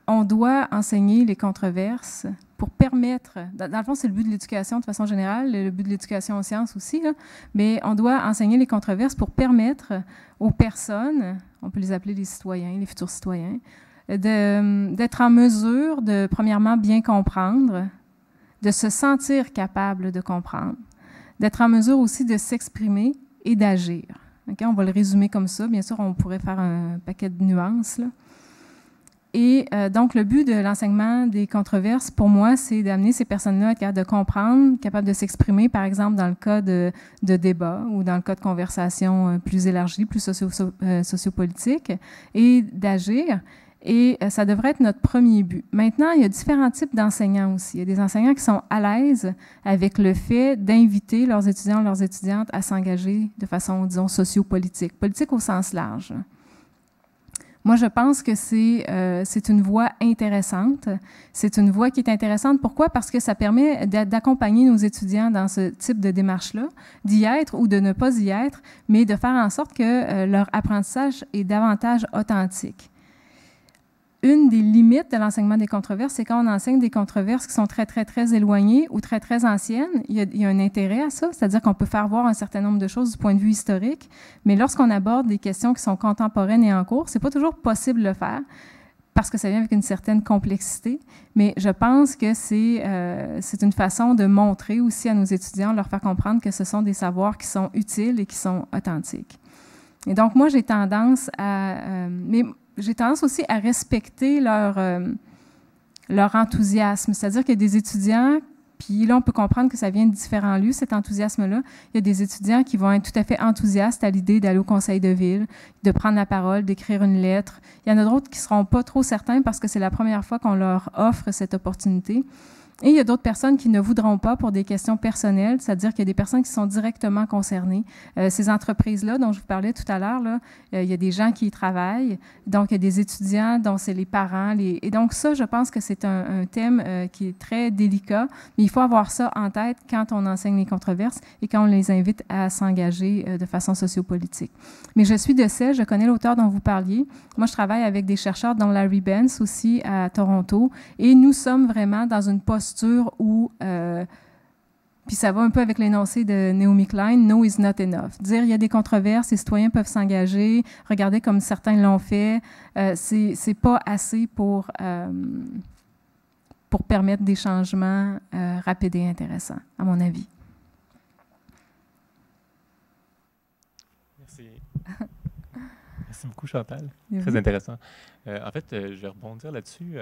on doit enseigner les controverses pour permettre, dans le fond, c'est le but de l'éducation de façon générale, le but de l'éducation en sciences aussi, là, mais on doit enseigner les controverses pour permettre aux personnes, on peut les appeler les citoyens, les futurs citoyens, d'être en mesure de, premièrement, bien comprendre, de se sentir capable de comprendre, d'être en mesure aussi de s'exprimer et d'agir. Okay? On va le résumer comme ça. Bien sûr, on pourrait faire un paquet de nuances, là. Et donc, le but de l'enseignement des controverses, pour moi, c'est d'amener ces personnes-là à être capables de comprendre, capables de s'exprimer, par exemple, dans le cas de débat ou dans le cas de conversation plus élargie, plus sociopolitique, et d'agir. Et ça devrait être notre premier but. Maintenant, il y a différents types d'enseignants aussi. Il y a des enseignants qui sont à l'aise avec le fait d'inviter leurs étudiants, leurs étudiantes à s'engager de façon, disons, sociopolitique, politique au sens large. Moi, je pense que c'est une voie intéressante. C'est une voie qui est intéressante. Pourquoi? Parce que ça permet d'accompagner nos étudiants dans ce type de démarche-là, d'y être ou de ne pas y être, mais de faire en sorte que leur apprentissage est davantage authentique. Une des limites de l'enseignement des controverses, c'est quand on enseigne des controverses qui sont très, très, très éloignées ou très, très anciennes. Il y a un intérêt à ça, c'est-à-dire qu'on peut faire voir un certain nombre de choses du point de vue historique, mais lorsqu'on aborde des questions qui sont contemporaines et en cours, c'est pas toujours possible de le faire parce que ça vient avec une certaine complexité, mais je pense que c'est une façon de montrer aussi à nos étudiants, leur faire comprendre que ce sont des savoirs qui sont utiles et qui sont authentiques. Et donc, moi, j'ai tendance aussi à respecter leur enthousiasme. C'est-à-dire qu'il y a des étudiants, puis là, on peut comprendre que ça vient de différents lieux, cet enthousiasme-là. Il y a des étudiants qui vont être tout à fait enthousiastes à l'idée d'aller au conseil de ville, de prendre la parole, d'écrire une lettre. Il y en a d'autres qui ne seront pas trop certains parce que c'est la première fois qu'on leur offre cette opportunité. Et il y a d'autres personnes qui ne voudront pas pour des questions personnelles, c'est-à-dire qu'il y a des personnes qui sont directement concernées. Ces entreprises-là dont je vous parlais tout à l'heure, il y a des gens qui y travaillent, donc il y a des étudiants dont c'est les parents. Et donc ça, je pense que c'est un thème qui est très délicat, mais il faut avoir ça en tête quand on enseigne les controverses et quand on les invite à s'engager de façon sociopolitique. Mais je suis de celle, je connais l'auteur dont vous parliez. Moi, je travaille avec des chercheurs, dont Larry Benz aussi à Toronto, et nous sommes vraiment dans une posture où, puis ça va un peu avec l'énoncé de Naomi Klein, « No is not enough ». Dire il y a des controverses, les citoyens peuvent s'engager, regardez comme certains l'ont fait, c'est pas assez pour permettre des changements rapides et intéressants, à mon avis. Merci. Merci beaucoup, Chantal. Très intéressant. En fait, je vais rebondir là-dessus.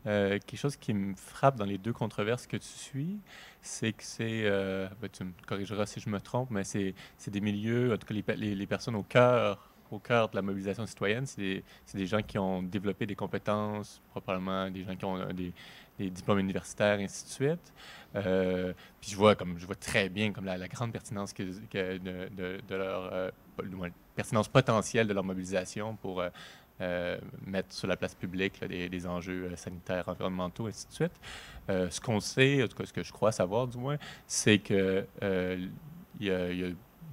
Quelque chose qui me frappe dans les deux controverses que tu suis, c'est que tu me corrigeras si je me trompe, mais c'est des milieux, en tout cas les personnes au cœur de la mobilisation citoyenne, c'est des gens qui ont développé des compétences, probablement des gens qui ont des diplômes universitaires, et ainsi de suite. Puis je vois très bien comme la grande pertinence de leur pertinence potentielle de leur mobilisation pour mettre sur la place publique là, des enjeux sanitaires, environnementaux, et ainsi de suite. Ce qu'on sait, en tout cas ce que je crois savoir du moins, c'est qu'il y a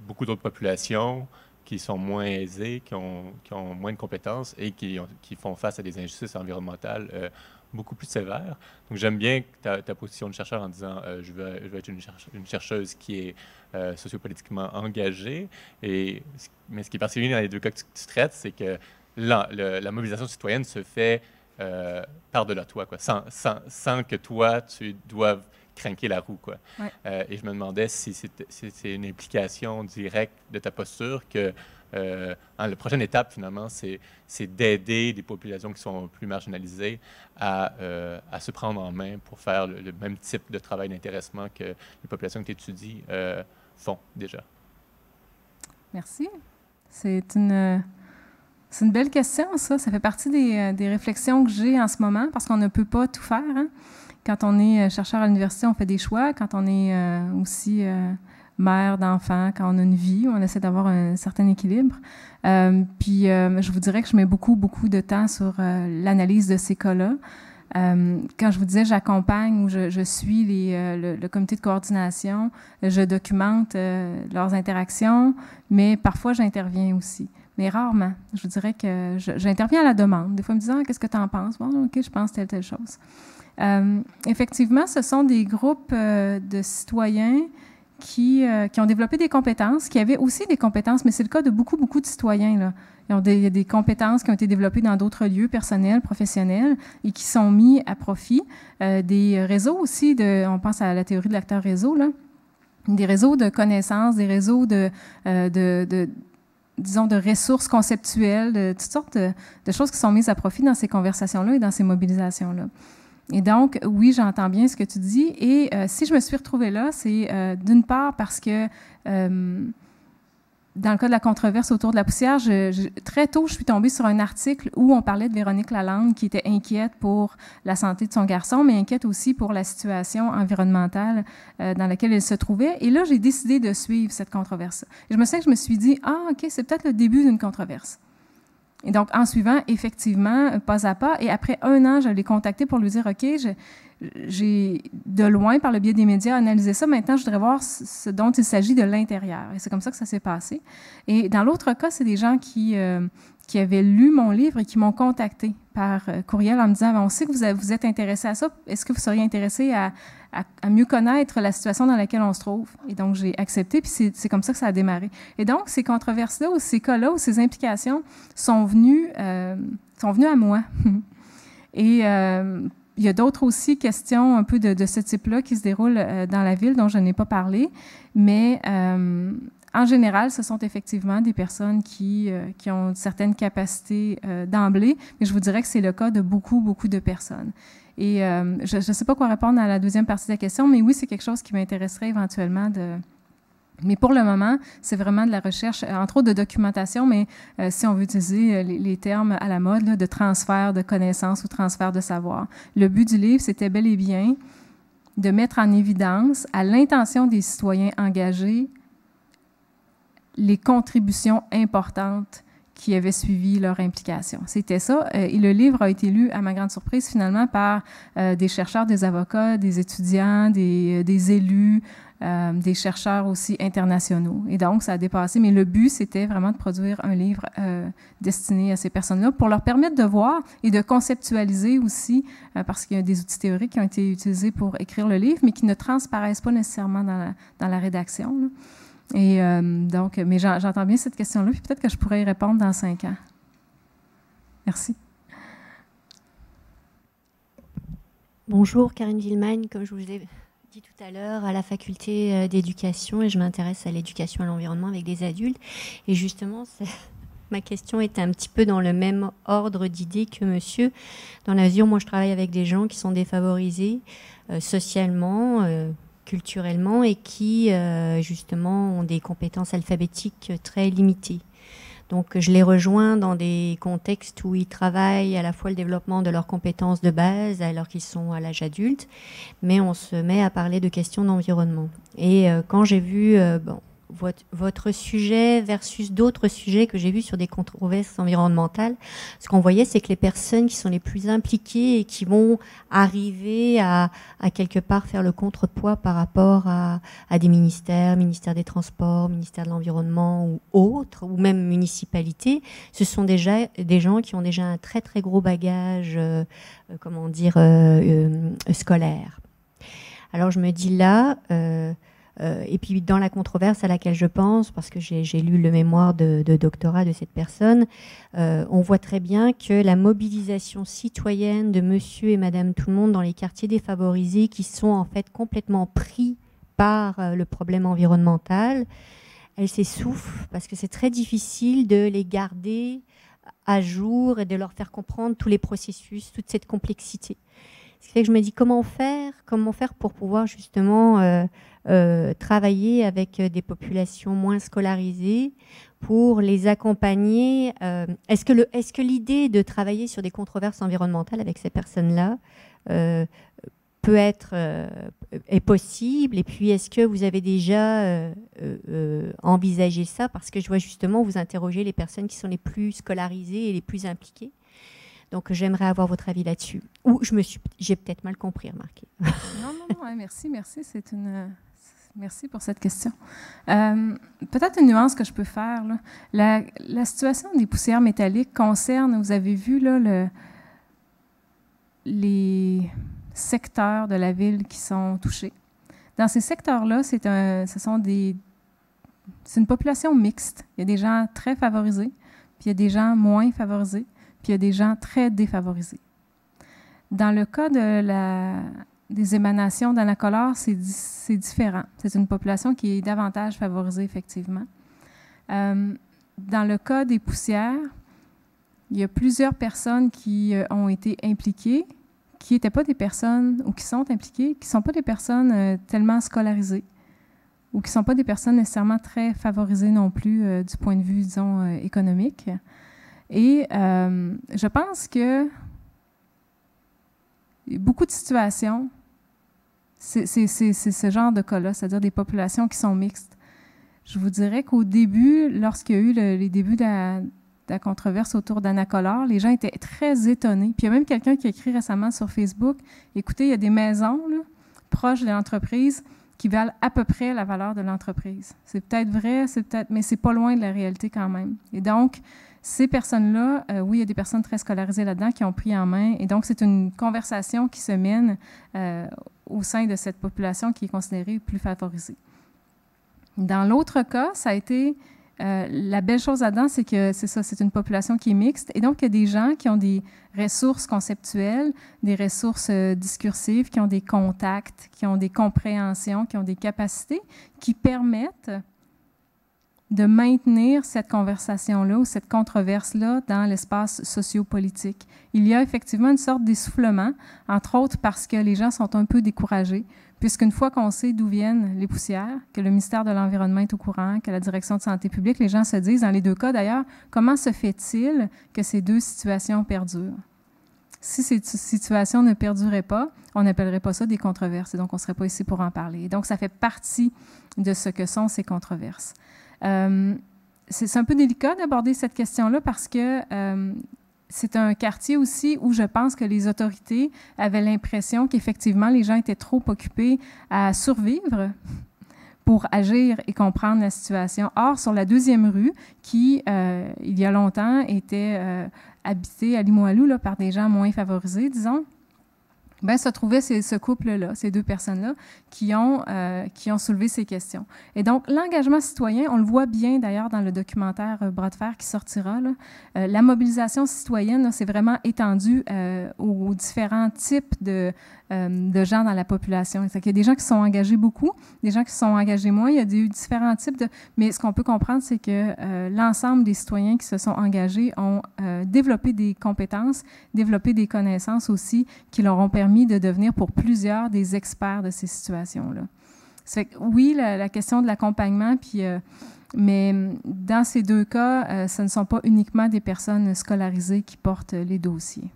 beaucoup d'autres populations qui sont moins aisées, qui ont moins de compétences et qui font face à des injustices environnementales beaucoup plus sévères. Donc j'aime bien ta position de chercheur en disant je veux être une chercheuse qui est sociopolitiquement engagée. Mais ce qui est particulier dans les deux cas que tu traites, c'est que la mobilisation citoyenne se fait par-delà toi, quoi, sans que toi, tu doives craquer la roue, quoi. Ouais. Et je me demandais si c'est une implication directe de ta posture que la prochaine étape, finalement, c'est d'aider des populations qui sont plus marginalisées à se prendre en main pour faire le même type de travail d'intéressement que les populations que tu étudies font déjà. Merci. C'est une belle question, ça. Ça fait partie des réflexions que j'ai en ce moment, parce qu'on ne peut pas tout faire, hein. Quand on est chercheur à l'université, on fait des choix. Quand on est aussi mère d'enfants, quand on a une vie, on essaie d'avoir un certain équilibre. Puis, je vous dirais que je mets beaucoup, beaucoup de temps sur l'analyse de ces cas-là. Quand je vous disais, j'accompagne ou je suis le comité de coordination, je documente leurs interactions, mais parfois, j'interviens aussi. Mais rarement. Je vous dirais que j'interviens à la demande. Des fois, ils me disent « Ah, qu'est-ce que tu en penses? » Bon, OK, je pense telle chose. Effectivement, ce sont des groupes de citoyens qui ont développé des compétences, qui avaient aussi des compétences, mais c'est le cas de beaucoup, beaucoup de citoyens, là. Il y a des compétences qui ont été développées dans d'autres lieux personnels, professionnels, et qui sont mis à profit. Des réseaux aussi, on pense à la théorie de l'acteur réseau, là, des réseaux de connaissances, des réseaux disons, de ressources conceptuelles, de toutes sortes de choses qui sont mises à profit dans ces conversations-là et dans ces mobilisations-là. Et donc, oui, j'entends bien ce que tu dis. Et si je me suis retrouvée là, c'est d'une part parce que dans le cas de la controverse autour de la poussière, très tôt, je suis tombée sur un article où on parlait de Véronique Lalande qui était inquiète pour la santé de son garçon, mais inquiète aussi pour la situation environnementale dans laquelle elle se trouvait. Et là, j'ai décidé de suivre cette controverse. Et je me suis dit, ah, OK, c'est peut-être le début d'une controverse. Et donc, en suivant, effectivement, pas à pas, et après 1 an, je l'ai contacté pour lui dire, OK, j'ai de loin, par le biais des médias, analysé ça. Maintenant, je voudrais voir ce dont il s'agit de l'intérieur. Et c'est comme ça que ça s'est passé. Et dans l'autre cas, c'est des gens qui avaient lu mon livre et qui m'ont contacté par courriel en me disant, on sait que vous êtes intéressé à ça. Est-ce que vous seriez intéressé à mieux connaître la situation dans laquelle on se trouve? Et donc, j'ai accepté, puis c'est comme ça que ça a démarré. Et donc, ces controverses-là, ou ces cas-là, ou ces implications sont venues à moi. Et il y a d'autres aussi questions un peu de ce type-là qui se déroulent dans la ville dont je n'ai pas parlé, mais en général, ce sont effectivement des personnes qui ont certaines capacités d'emblée, mais je vous dirais que c'est le cas de beaucoup, beaucoup de personnes. Et je ne sais pas quoi répondre à la deuxième partie de la question, mais oui, c'est quelque chose qui m'intéresserait éventuellement de... Mais pour le moment, c'est vraiment de la recherche, entre autres de documentation, mais si on veut utiliser les termes à la mode, là, de transfert de connaissances ou transfert de savoir. Le but du livre, c'était bel et bien de mettre en évidence, à l'intention des citoyens engagés, les contributions importantes qui avaient suivi leur implication. C'était ça. Et le livre a été lu, à ma grande surprise, finalement, par des chercheurs, des avocats, des étudiants, des élus, des chercheurs aussi internationaux. Et donc, ça a dépassé. Mais le but, c'était vraiment de produire un livre destiné à ces personnes-là pour leur permettre de voir et de conceptualiser aussi, parce qu'il y a des outils théoriques qui ont été utilisés pour écrire le livre, mais qui ne transparaissent pas nécessairement dans la rédaction, là. Et donc, mais j'entends bien cette question-là, puis peut-être que je pourrais y répondre dans 5 ans. Merci. Bonjour, Karine Villemagne, comme je vous ai dit tout à l'heure, à la faculté d'éducation, et je m'intéresse à l'éducation à l'environnement avec des adultes. Et justement, ma question était un petit peu dans le même ordre d'idées que monsieur, dans la mesure où moi je travaille avec des gens qui sont défavorisés socialement, culturellement, et qui justement ont des compétences alphabétiques très limitées. Donc je les rejoins dans des contextes où ils travaillent à la fois le développement de leurs compétences de base alors qu'ils sont à l'âge adulte, mais on se met à parler de questions d'environnement. Et quand j'ai vu votre sujet versus d'autres sujets que j'ai vus sur des controverses environnementales, ce qu'on voyait, c'est que les personnes qui sont les plus impliquées et qui vont arriver à quelque part faire le contrepoids par rapport à des ministères des Transports, ministère de l'Environnement ou autres, ou même municipalités, ce sont déjà des gens qui ont déjà un très très gros bagage, scolaire. Alors je me dis là... et puis dans la controverse à laquelle je pense, parce que j'ai lu le mémoire de doctorat de cette personne, on voit très bien que la mobilisation citoyenne de monsieur et madame tout le monde dans les quartiers défavorisés qui sont en fait complètement pris par le problème environnemental, elle s'essouffle parce que c'est très difficile de les garder à jour et de leur faire comprendre tous les processus, toute cette complexité. Ce qui fait que je me dis comment faire pour pouvoir justement travailler avec des populations moins scolarisées pour les accompagner. Est-ce que l'idée de travailler sur des controverses environnementales avec ces personnes-là est possible? Et puis, est-ce que vous avez déjà envisagé ça? Parce que je vois justement vous interroger les personnes qui sont les plus scolarisées et les plus impliquées. Donc, j'aimerais avoir votre avis là-dessus. Ou j'ai peut-être mal compris, remarquez. Non, merci. Merci pour cette question. Peut-être une nuance que je peux faire, là. La situation des poussières métalliques concerne, vous avez vu, là, les secteurs de la ville qui sont touchés. Dans ces secteurs-là, c'est une population mixte. Il y a des gens très favorisés, puis il y a des gens moins favorisés, puis il y a des gens très défavorisés. Dans le cas des émanations dans la colère, c'est différent. C'est une population qui est davantage favorisée, effectivement. dans le cas des poussières, il y a plusieurs personnes qui ont été impliquées, qui n'étaient pas des personnes, ou qui sont impliquées, qui ne sont pas des personnes tellement scolarisées, ou qui ne sont pas des personnes nécessairement très favorisées non plus du point de vue, disons, économique. Et je pense que beaucoup de situations, c'est ce genre de cas-là, c'est-à-dire des populations qui sont mixtes. Je vous dirais qu'au début, lorsqu'il y a eu les débuts de la controverse autour d'Anna Collard, les gens étaient très étonnés. Puis il y a même quelqu'un qui a écrit récemment sur Facebook, écoutez, il y a des maisons là, proches de l'entreprise qui valent à peu près la valeur de l'entreprise. C'est peut-être vrai, mais c'est pas loin de la réalité quand même. Et donc, ces personnes-là, oui, il y a des personnes très scolarisées là-dedans qui ont pris en main. Et donc, c'est une conversation qui se mène au sein de cette population qui est considérée plus favorisée. Dans l'autre cas, ça a été... la belle chose là-dedans, c'est que c'est une population qui est mixte. Et donc, il y a des gens qui ont des ressources conceptuelles, des ressources discursives, qui ont des contacts, qui ont des compréhensions, qui ont des capacités qui permettent de maintenir cette conversation-là ou cette controverse-là dans l'espace sociopolitique. Il y a effectivement une sorte d'essoufflement, entre autres parce que les gens sont un peu découragés, puisqu'une fois qu'on sait d'où viennent les poussières, que le ministère de l'Environnement est au courant, que la Direction de santé publique, les gens se disent, dans les deux cas d'ailleurs, comment se fait-il que ces deux situations perdurent? Si ces situations ne perduraient pas, on n'appellerait pas ça des controverses, et donc on ne serait pas ici pour en parler. Et donc, ça fait partie de ce que sont ces controverses. C'est un peu délicat d'aborder cette question-là parce que c'est un quartier aussi où je pense que les autorités avaient l'impression qu'effectivement, les gens étaient trop occupés à survivre pour agir et comprendre la situation. Or, sur la deuxième rue, qui, il y a longtemps, était habitée à Limoilou là, par des gens moins favorisés, disons, bien, se trouvait ce couple-là, ces deux personnes-là, qui ont soulevé ces questions. Et donc, l'engagement citoyen, on le voit bien d'ailleurs dans le documentaire Bras de fer qui sortira, là, la mobilisation citoyenne, c'est vraiment étendu aux différents types de gens dans la population. Il y a des gens qui sont engagés beaucoup, des gens qui sont engagés moins, il y a différents types de... Mais ce qu'on peut comprendre, c'est que l'ensemble des citoyens qui se sont engagés ont développé des compétences, développé des connaissances aussi qui leur ont permis de devenir pour plusieurs des experts de ces situations-là. Ça fait que, oui, la question de l'accompagnement, puis, mais dans ces deux cas, ce ne sont pas uniquement des personnes scolarisées qui portent les dossiers.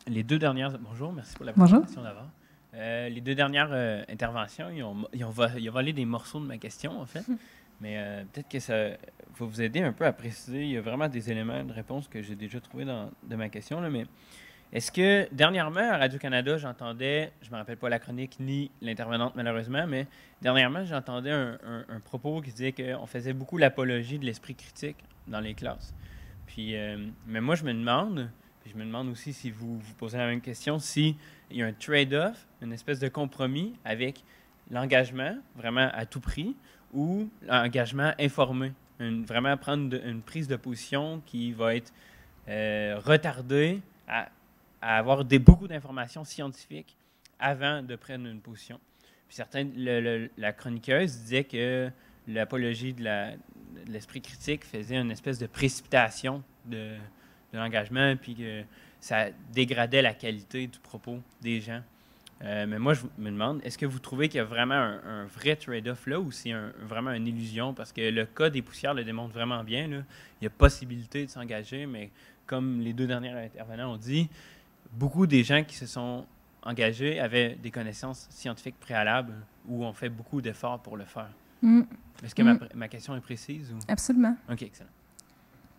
Les deux dernières... Bonjour, merci pour la présentation d'avant. Les deux dernières interventions, ils ont volé des morceaux de ma question, en fait. Mais peut-être que ça va vous aider un peu à préciser. Il y a vraiment des éléments de réponse que j'ai déjà trouvés de ma question. Là, mais est-ce que, dernièrement, à Radio-Canada, j'entendais, je ne me rappelle pas la chronique ni l'intervenante malheureusement, mais dernièrement, j'entendais un propos qui disait qu'on faisait beaucoup l'apologie de l'esprit critique dans les classes. Puis, mais moi, je me demande aussi si vous vous posez la même question, s'il y a un trade-off, une espèce de compromis avec l'engagement, vraiment à tout prix, ou l'engagement informé, vraiment prendre une prise de position qui va être retardée à avoir beaucoup d'informations scientifiques avant de prendre une position. Puis la chroniqueuse disait que l'apologie de l'esprit critique faisait une espèce de précipitation de l'engagement, puis que ça dégradait la qualité du propos des gens. Mais moi, je me demande, est-ce que vous trouvez qu'il y a vraiment un vrai trade-off là, ou c'est vraiment une illusion? Parce que le cas des poussières le démontre vraiment bien. Là. Il y a possibilité de s'engager, mais comme les deux derniers intervenants ont dit, beaucoup des gens qui se sont engagés avaient des connaissances scientifiques préalables ou ont fait beaucoup d'efforts pour le faire. Est-ce que ma question est précise? Ou? Absolument. OK, excellent.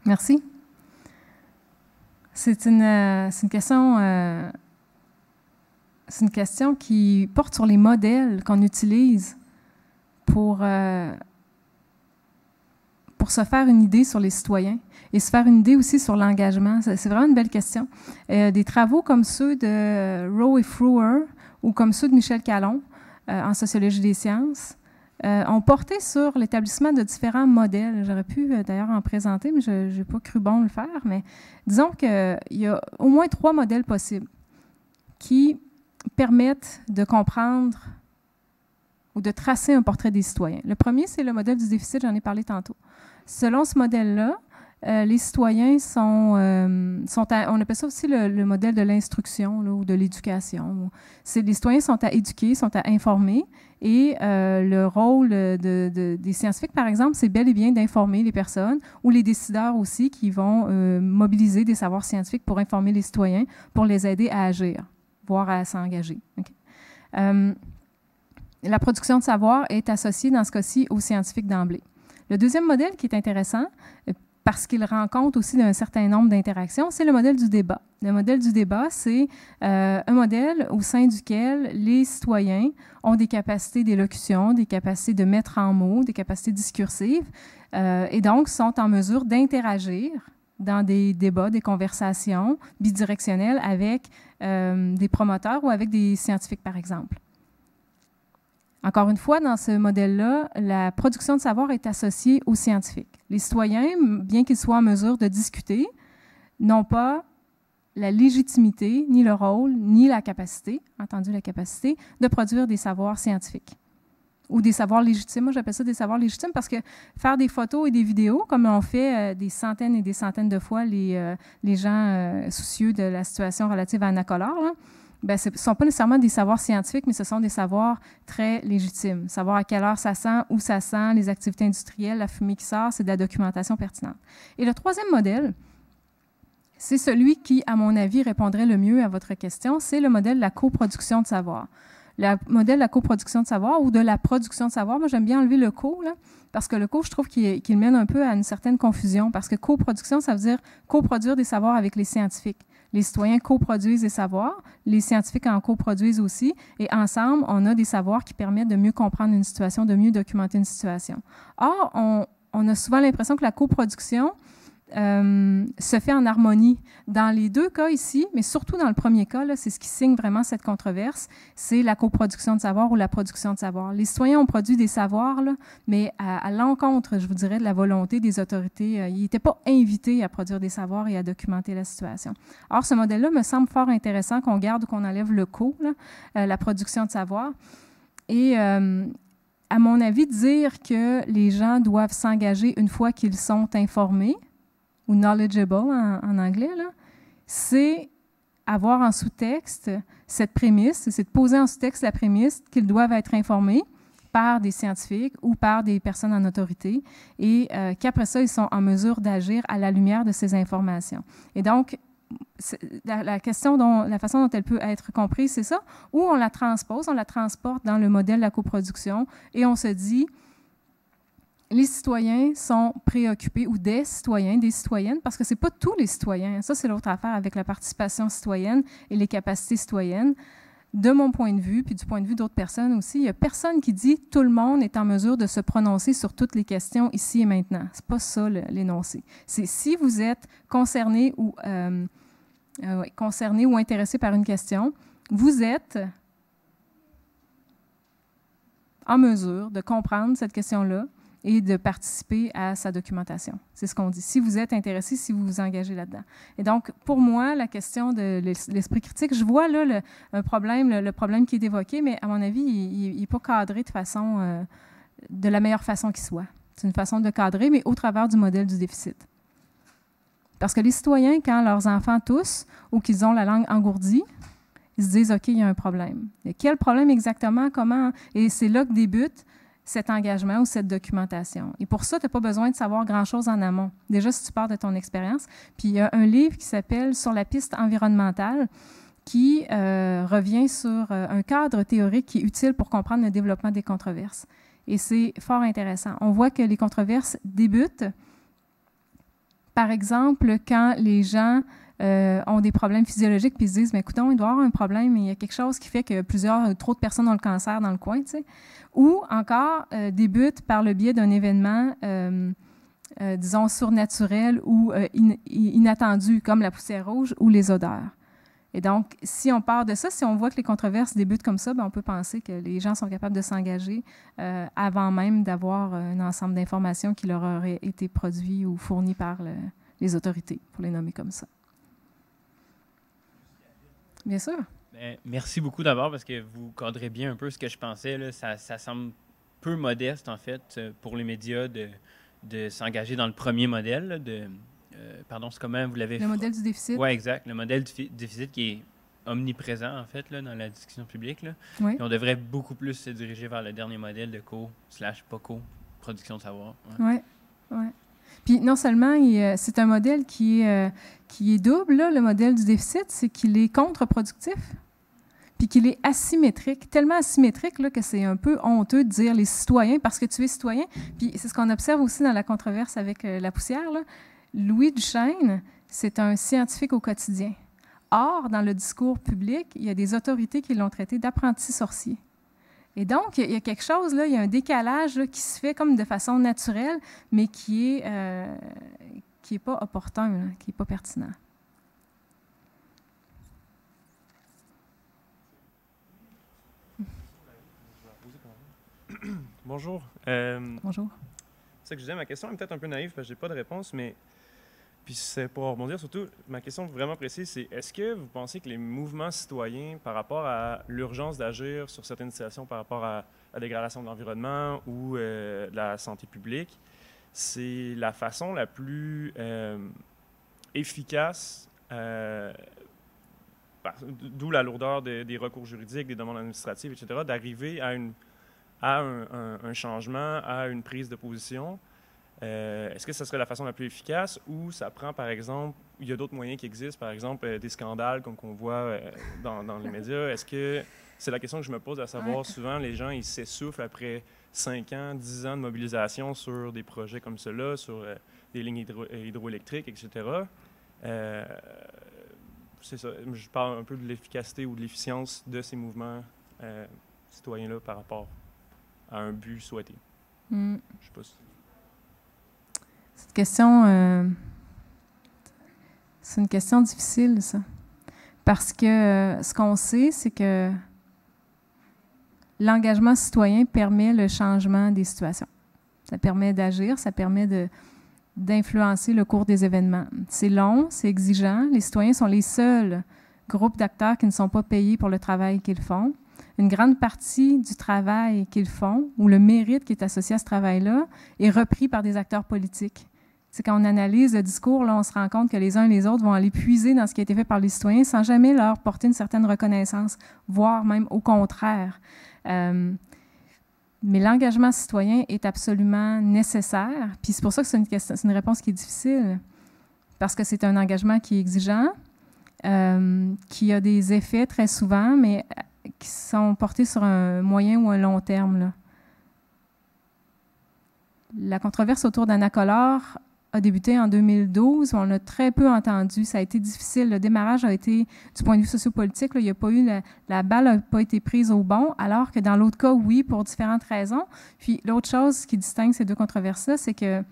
Merci. C'est une question... c'est une question qui porte sur les modèles qu'on utilise pour se faire une idée sur les citoyens et se faire une idée aussi sur l'engagement. C'est vraiment une belle question. Des travaux comme ceux de Rowe et Frewer ou comme ceux de Michel Callon en sociologie des sciences ont porté sur l'établissement de différents modèles. J'aurais pu d'ailleurs en présenter, mais je n'ai pas cru bon le faire. Mais disons qu'il y a au moins 3 modèles possibles qui permettent de comprendre ou de tracer un portrait des citoyens. Le premier, c'est le modèle du déficit, j'en ai parlé tantôt. Selon ce modèle-là, les citoyens on appelle ça aussi le modèle de l'instruction ou de l'éducation. Les citoyens sont à éduquer, sont à informer, et le rôle des scientifiques, par exemple, c'est bel et bien d'informer les personnes, ou les décideurs aussi qui vont mobiliser des savoirs scientifiques pour informer les citoyens, pour les aider à agir, voire à s'engager. Okay? La production de savoir est associée dans ce cas-ci aux scientifiques d'emblée. Le deuxième modèle qui est intéressant, parce qu'il rend compte aussi d'un certain nombre d'interactions, c'est le modèle du débat. Le modèle du débat, c'est un modèle au sein duquel les citoyens ont des capacités d'élocution, des capacités de mettre en mots, des capacités discursives, et donc sont en mesure d'interagir dans des débats, des conversations bidirectionnelles avec des promoteurs ou avec des scientifiques, par exemple. Encore une fois, dans ce modèle-là, la production de savoir est associée aux scientifiques. Les citoyens, bien qu'ils soient en mesure de discuter, n'ont pas la légitimité, ni le rôle, ni la capacité, entendu la capacité, de produire des savoirs scientifiques ou des savoirs légitimes. Moi, j'appelle ça des savoirs légitimes parce que faire des photos et des vidéos, comme on fait des centaines et des centaines de fois les gens soucieux de la situation relative à Anna Collard, là, ben, ce ne sont pas nécessairement des savoirs scientifiques, mais ce sont des savoirs très légitimes. Savoir à quelle heure ça sent, où ça sent, les activités industrielles, la fumée qui sort, c'est de la documentation pertinente. Et le troisième modèle, c'est celui qui, à mon avis, répondrait le mieux à votre question, c'est le modèle de la coproduction de savoir. Le modèle de la coproduction de savoir ou de la production de savoir, moi j'aime bien enlever le co, là, parce que le co, je trouve qu'il mène un peu à une certaine confusion, parce que coproduction, ça veut dire coproduire des savoirs avec les scientifiques. Les citoyens coproduisent des savoirs, les scientifiques en coproduisent aussi, et ensemble, on a des savoirs qui permettent de mieux comprendre une situation, de mieux documenter une situation. Or, on a souvent l'impression que la coproduction se fait en harmonie. Dans les deux cas ici, mais surtout dans le premier cas, c'est ce qui signe vraiment cette controverse, c'est la coproduction de savoir ou la production de savoir. Les citoyens ont produit des savoirs, là, mais à l'encontre, je vous dirais, de la volonté des autorités. Ils n'étaient pas invités à produire des savoirs et à documenter la situation. Or, ce modèle-là me semble fort intéressant qu'on garde ou qu'on enlève le co, là, la production de savoir. Et à mon avis, dire que les gens doivent s'engager une fois qu'ils sont informés, ou knowledgeable en anglais, c'est avoir en sous-texte cette prémisse, c'est de poser en sous-texte la prémisse qu'ils doivent être informés par des scientifiques ou par des personnes en autorité et qu'après ça, ils sont en mesure d'agir à la lumière de ces informations. Et donc, la façon dont elle peut être comprise, c'est ça, ou on la transpose, on la transporte dans le modèle de la coproduction et on se dit, les citoyens sont préoccupés, ou des citoyens, des citoyennes, parce que ce n'est pas tous les citoyens. Ça, c'est l'autre affaire avec la participation citoyenne et les capacités citoyennes. De mon point de vue, puis du point de vue d'autres personnes aussi, il n'y a personne qui dit « tout le monde est en mesure de se prononcer sur toutes les questions ici et maintenant ». Ce n'est pas ça l'énoncé. C'est si vous êtes concerné ou intéressé par une question, vous êtes en mesure de comprendre cette question-là et de participer à sa documentation. C'est ce qu'on dit. Si vous êtes intéressé, si vous vous engagez là-dedans. Et donc, pour moi, la question de l'esprit critique, je vois là le problème qui est évoqué, mais à mon avis, il n'est pas cadré de la meilleure façon qui soit. C'est une façon de cadrer, mais au travers du modèle du déficit. Parce que les citoyens, quand leurs enfants toussent ou qu'ils ont la langue engourdie, ils se disent « OK, il y a un problème. » Et quel problème exactement? Comment? Et c'est là que débute cet engagement ou cette documentation. Et pour ça, tu n'as pas besoin de savoir grand-chose en amont. Déjà, si tu pars de ton expérience. Puis, il y a un livre qui s'appelle « Sur la piste environnementale » qui revient sur un cadre théorique qui est utile pour comprendre le développement des controverses. Et c'est fort intéressant. On voit que les controverses débutent, par exemple, quand les gens ont des problèmes physiologiques puis ils se disent « mais écoutons, il doit y avoir un problème, il y a quelque chose qui fait que trop de personnes ont le cancer dans le coin. » tu sais. Ou encore débute par le biais d'un événement, disons, surnaturel ou inattendu, comme la poussière rouge ou les odeurs. Et donc, si on part de ça, si on voit que les controverses débutent comme ça, bien, on peut penser que les gens sont capables de s'engager avant même d'avoir un ensemble d'informations qui leur auraient été produits ou fournis par les autorités, pour les nommer comme ça. Bien sûr. Merci beaucoup d'abord parce que vous cadrez bien un peu ce que je pensais. Là. Ça semble peu modeste, en fait, pour les médias de s'engager dans le premier modèle. Là, pardon, c'est comment vous l'avez fait? Le modèle du déficit. Oui, exact. Le modèle du déficit qui est omniprésent, en fait, là, dans la discussion publique. Là. Oui. Et on devrait beaucoup plus se diriger vers le dernier modèle de co/pas-co, production de savoir. Oui, oui. Puis non seulement, c'est un modèle qui est double, là, le modèle du déficit, c'est qu'il est contre-productif, puis qu'il est asymétrique, tellement asymétrique là, que c'est un peu honteux de dire les citoyens, parce que tu es citoyen. Puis c'est ce qu'on observe aussi dans la controverse avec la poussière. Là. Louis Duchesne, c'est un scientifique au quotidien. Or, dans le discours public, il y a des autorités qui l'ont traité d'apprenti sorcier. Et donc, il y a quelque chose, là, il y a un décalage là, qui se fait comme de façon naturelle, mais qui est pas opportun, là, qui n'est pas pertinent. Bonjour. Bonjour. C'est que je disais, ma question est peut-être un peu naïve parce que je n'ai pas de réponse, mais puis c'est pour rebondir surtout, ma question vraiment précise, c'est est-ce que vous pensez que les mouvements citoyens par rapport à l'urgence d'agir sur certaines situations par rapport à la dégradation de l'environnement ou de la santé publique, c'est la façon la plus efficace, d'où la lourdeur des recours juridiques, des demandes administratives, etc., d'arriver à un changement, à une prise de position? Est-ce que ce serait la façon la plus efficace ou ça prend, par exemple, il y a d'autres moyens qui existent, par exemple, des scandales comme qu'on voit dans les médias? Est-ce que c'est la question que je me pose, à savoir, souvent, les gens, ils s'essoufflent après 5 ans, 10 ans de mobilisation sur des projets comme ceux-là, sur des lignes hydroélectriques, etc. C'est ça. Je parle un peu de l'efficacité ou de l'efficience de ces mouvements citoyens-là par rapport à un but souhaité. Je sais pas si... Cette question, c'est une question difficile, ça. Parce que ce qu'on sait, c'est que l'engagement citoyen permet le changement des situations. Ça permet d'agir, ça permet d'influencer le cours des événements. C'est long, c'est exigeant. Les citoyens sont les seuls groupes d'acteurs qui ne sont pas payés pour le travail qu'ils font. Une grande partie du travail qu'ils font, ou le mérite qui est associé à ce travail-là, est repris par des acteurs politiques. C'est quand on analyse le discours, là, on se rend compte que les uns et les autres vont aller puiser dans ce qui a été fait par les citoyens sans jamais leur porter une certaine reconnaissance, voire même au contraire. Mais l'engagement citoyen est absolument nécessaire. Puis c'est pour ça que c'est une réponse qui est difficile, parce que c'est un engagement qui est exigeant, qui a des effets très souvent, mais qui sont portés sur un moyen ou un long terme. Là. La controverse autour d'Anna Collard a débuté en 2012. On a très peu entendu. Ça a été difficile. Le démarrage a été, du point de vue sociopolitique, là, il y a pas eu la balle n'a pas été prise au bon, alors que dans l'autre cas, oui, pour différentes raisons. Puis l'autre chose qui distingue ces deux controverses-là, c'est que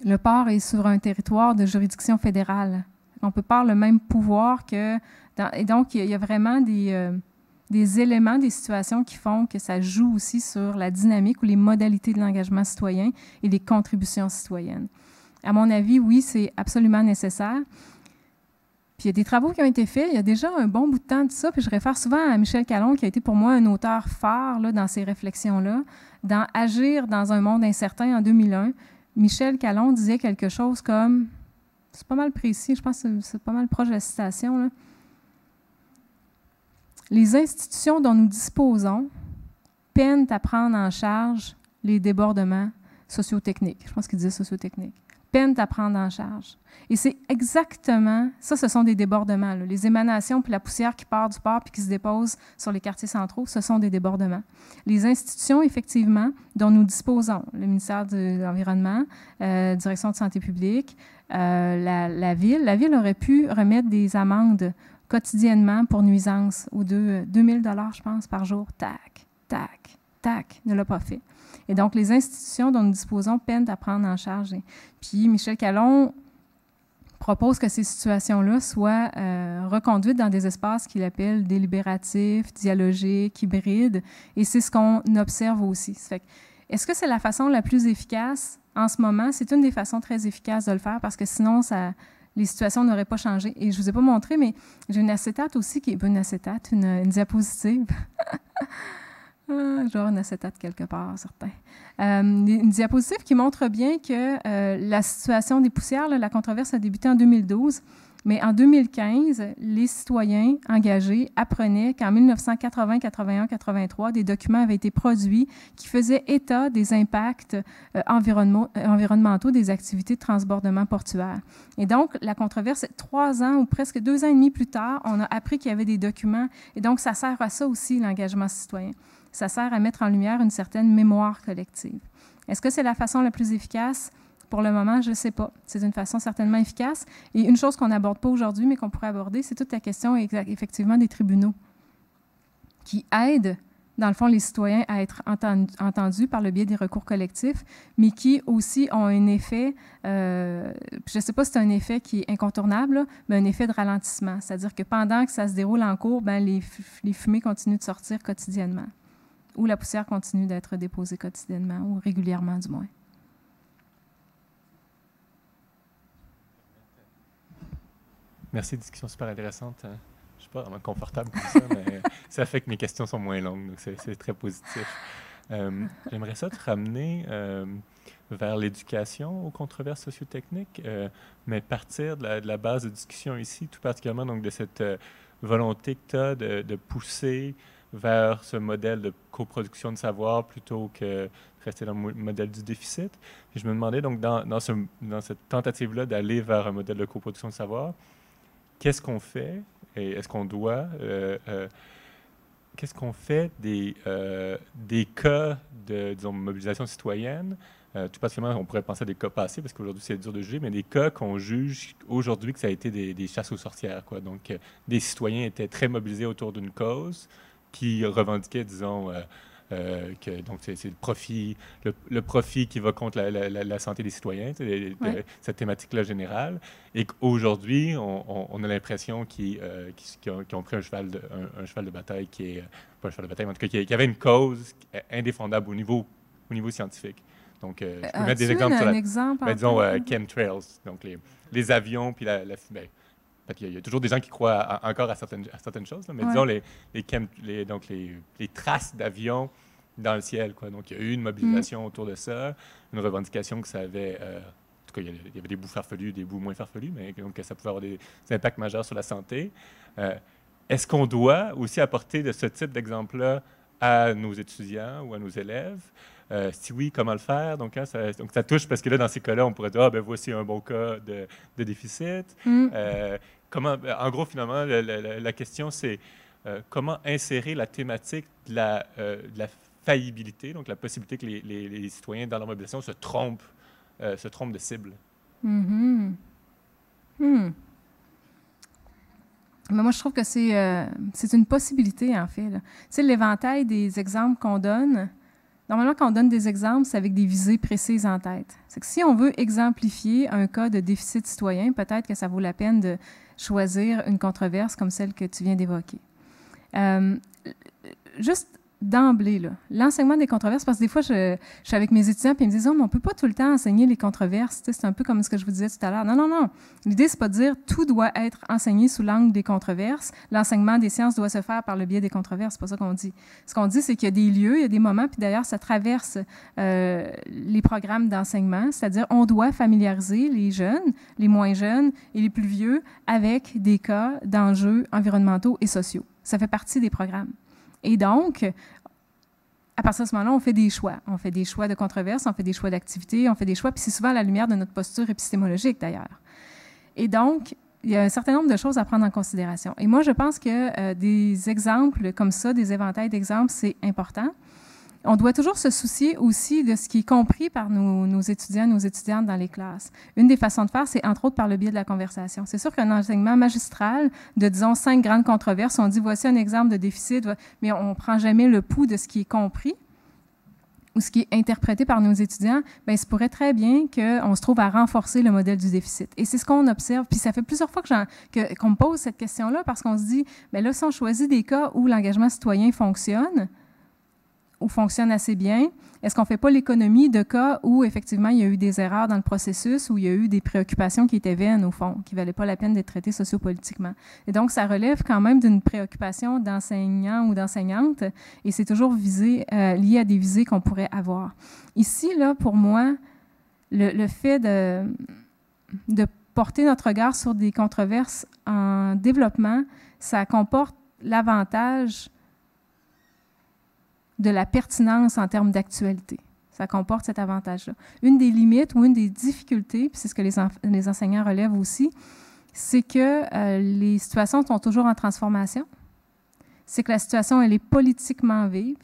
le port est sur un territoire de juridiction fédérale. On peut pas le même pouvoir que... et donc, il y a vraiment des éléments, des situations qui font que ça joue aussi sur la dynamique ou les modalités de l'engagement citoyen et les contributions citoyennes. À mon avis, oui, c'est absolument nécessaire. Puis il y a des travaux qui ont été faits, il y a déjà un bon bout de temps de ça, puis je réfère souvent à Michel Calon, qui a été pour moi un auteur phare là, dans ces réflexions-là, dans « Agir dans un monde incertain » en 2001. Michel Calon disait quelque chose comme, c'est pas mal précis, je pense que c'est pas mal proche de la citation, là. Les institutions dont nous disposons peinent à prendre en charge les débordements socio-techniques. Je pense qu'il disait socio-techniques. Peinent à prendre en charge. Et c'est exactement, ça, ce sont des débordements. Là. Les émanations puis la poussière qui part du port puis qui se dépose sur les quartiers centraux, ce sont des débordements. Les institutions, effectivement, dont nous disposons, le ministère de l'Environnement, Direction de santé publique, la Ville aurait pu remettre des amendes quotidiennement pour nuisance, ou 2 000 $, je pense, par jour. Tac, tac, tac, ne l'a pas fait. Et donc, les institutions dont nous disposons peinent à prendre en charge. Puis, Michel Calon propose que ces situations-là soient reconduites dans des espaces qu'il appelle délibératifs, dialogiques, hybrides, et c'est ce qu'on observe aussi. Est-ce que c'est la façon la plus efficace en ce moment? C'est une des façons très efficaces de le faire, parce que sinon, les situations n'auraient pas changé. Et je ne vous ai pas montré, mais j'ai une acétate aussi, une diapositive. Genre une acétate quelque part, certain. Une diapositive qui montre bien que la situation des poussières, la controverse a débuté en 2012, mais en 2015, les citoyens engagés apprenaient qu'en 1980, 81, 83, des documents avaient été produits qui faisaient état des impacts environnementaux des activités de transbordement portuaire. Et donc, la controverse, 3 ans ou presque 2 ans et demi plus tard, on a appris qu'il y avait des documents. Et donc, ça sert à ça aussi, l'engagement citoyen. Ça sert à mettre en lumière une certaine mémoire collective. Est-ce que c'est la façon la plus efficace? Pour le moment, je ne sais pas. C'est une façon certainement efficace. Et une chose qu'on n'aborde pas aujourd'hui, mais qu'on pourrait aborder, c'est toute la question, effectivement, des tribunaux qui aident, dans le fond, les citoyens à être entendus par le biais des recours collectifs, mais qui aussi ont un effet, je ne sais pas si c'est un effet qui est incontournable, là, mais un effet de ralentissement. C'est-à-dire que pendant que ça se déroule en cours, ben, les fumées continuent de sortir quotidiennement, ou la poussière continue d'être déposée quotidiennement, ou régulièrement du moins. Merci, discussion super intéressante. Je ne suis pas vraiment confortable comme ça, mais ça fait que mes questions sont moins longues, donc c'est très positif. J'aimerais ça te ramener vers l'éducation aux controverses socio-techniques, mais partir de la base de discussion ici, tout particulièrement donc, de cette volonté que tu as de pousser vers ce modèle de coproduction de savoir plutôt que de rester dans le modèle du déficit. Et je me demandais donc dans cette tentative-là d'aller vers un modèle de coproduction de savoir, qu'est-ce qu'on fait et est-ce qu'on doit, qu'est-ce qu'on fait des cas de, disons, mobilisation citoyenne, tout particulièrement, on pourrait penser à des cas passés, parce qu'aujourd'hui, c'est dur de juger, mais des cas qu'on juge aujourd'hui que ça a été des chasses aux sorcières, quoi. Donc, des citoyens étaient très mobilisés autour d'une cause qui revendiquait, disons, donc c'est le profit qui va contre la santé des citoyens, cette thématique-là générale, et qu'aujourd'hui, on a l'impression qu'ils ont pris un cheval de bataille qui est, pas un cheval de bataille, mais en tout cas, qui avait une cause indéfendable au niveau scientifique. Donc, je peux mettre des exemples sur disons, chemtrails, donc les avions, puis la fumée. Il y a toujours des gens qui croient encore à certaines choses, là, mais disons les traces d'avions dans le ciel, quoi. Donc, il y a eu une mobilisation autour de ça, une revendication que ça avait... en tout cas, il y avait des bouts farfelus, des bouts moins farfelus, mais donc ça pouvait avoir des impacts majeurs sur la santé. Est-ce qu'on doit aussi apporter de ce type d'exemple-là à nos étudiants ou à nos élèves? Si oui, comment le faire? Donc, ça touche, parce que là, dans ces cas-là, on pourrait dire, voici un bon cas de déficit. En gros, finalement, la question, c'est comment insérer la thématique de la faillibilité, donc la possibilité que les citoyens, dans leur mobilisation, se trompent de cible. Mais moi, je trouve que c'est une possibilité, en fait. Tu sais, l'éventail des exemples qu'on donne, normalement, quand on donne des exemples, c'est avec des visées précises en tête. C'est que si on veut exemplifier un cas de déficit citoyen, peut-être que ça vaut la peine de choisir une controverse comme celle que tu viens d'évoquer. Juste d'emblée, l'enseignement des controverses, parce que des fois, je suis avec mes étudiants et ils me disent « Oh, mais on ne peut pas tout le temps enseigner les controverses. » C'est un peu comme ce que je vous disais tout à l'heure. Non. L'idée, ce n'est pas de dire « tout doit être enseigné sous l'angle des controverses. L'enseignement des sciences doit se faire par le biais des controverses. » C'est pas ça qu'on dit. Ce qu'on dit, c'est qu'il y a des lieux, il y a des moments, puis d'ailleurs, ça traverse les programmes d'enseignement, c'est-à-dire on doit familiariser les jeunes, les moins jeunes et les plus vieux avec des cas d'enjeux environnementaux et sociaux. Ça fait partie des programmes. Et donc, à partir de ce moment-là, on fait des choix. On fait des choix de controverses, on fait des choix d'activités, on fait des choix, puis c'est souvent à la lumière de notre posture épistémologique, d'ailleurs. Et donc, il y a un certain nombre de choses à prendre en considération. Et moi, je pense que des exemples comme ça, des éventails d'exemples, c'est important. On doit toujours se soucier aussi de ce qui est compris par nos étudiants, nos étudiantes dans les classes. Une des façons de faire, c'est entre autres par le biais de la conversation. C'est sûr qu'un enseignement magistral de, disons, 5 grandes controverses, on dit voici un exemple de déficit, mais on ne prend jamais le pouls de ce qui est compris ou ce qui est interprété par nos étudiants, bien, il se pourrait très bien qu'on se trouve à renforcer le modèle du déficit. Et c'est ce qu'on observe. Puis ça fait plusieurs fois qu'on me pose cette question-là parce qu'on se dit, bien là, si on choisit des cas où l'engagement citoyen fonctionne, où fonctionne assez bien? Est-ce qu'on ne fait pas l'économie de cas où, effectivement, il y a eu des erreurs dans le processus, où il y a eu des préoccupations qui étaient vaines, au fond, qui ne valaient pas la peine d'être traitées sociopolitiquement? Et donc, ça relève quand même d'une préoccupation d'enseignant ou d'enseignante, et c'est toujours lié à des visées qu'on pourrait avoir. Ici, là, pour moi, le fait de porter notre regard sur des controverses en développement, ça comporte l'avantage de la pertinence en termes d'actualité. Ça comporte cet avantage-là. Une des limites ou une des difficultés, puis c'est ce que les enseignants relèvent aussi, c'est que les situations sont toujours en transformation. C'est que la situation, elle est politiquement vive.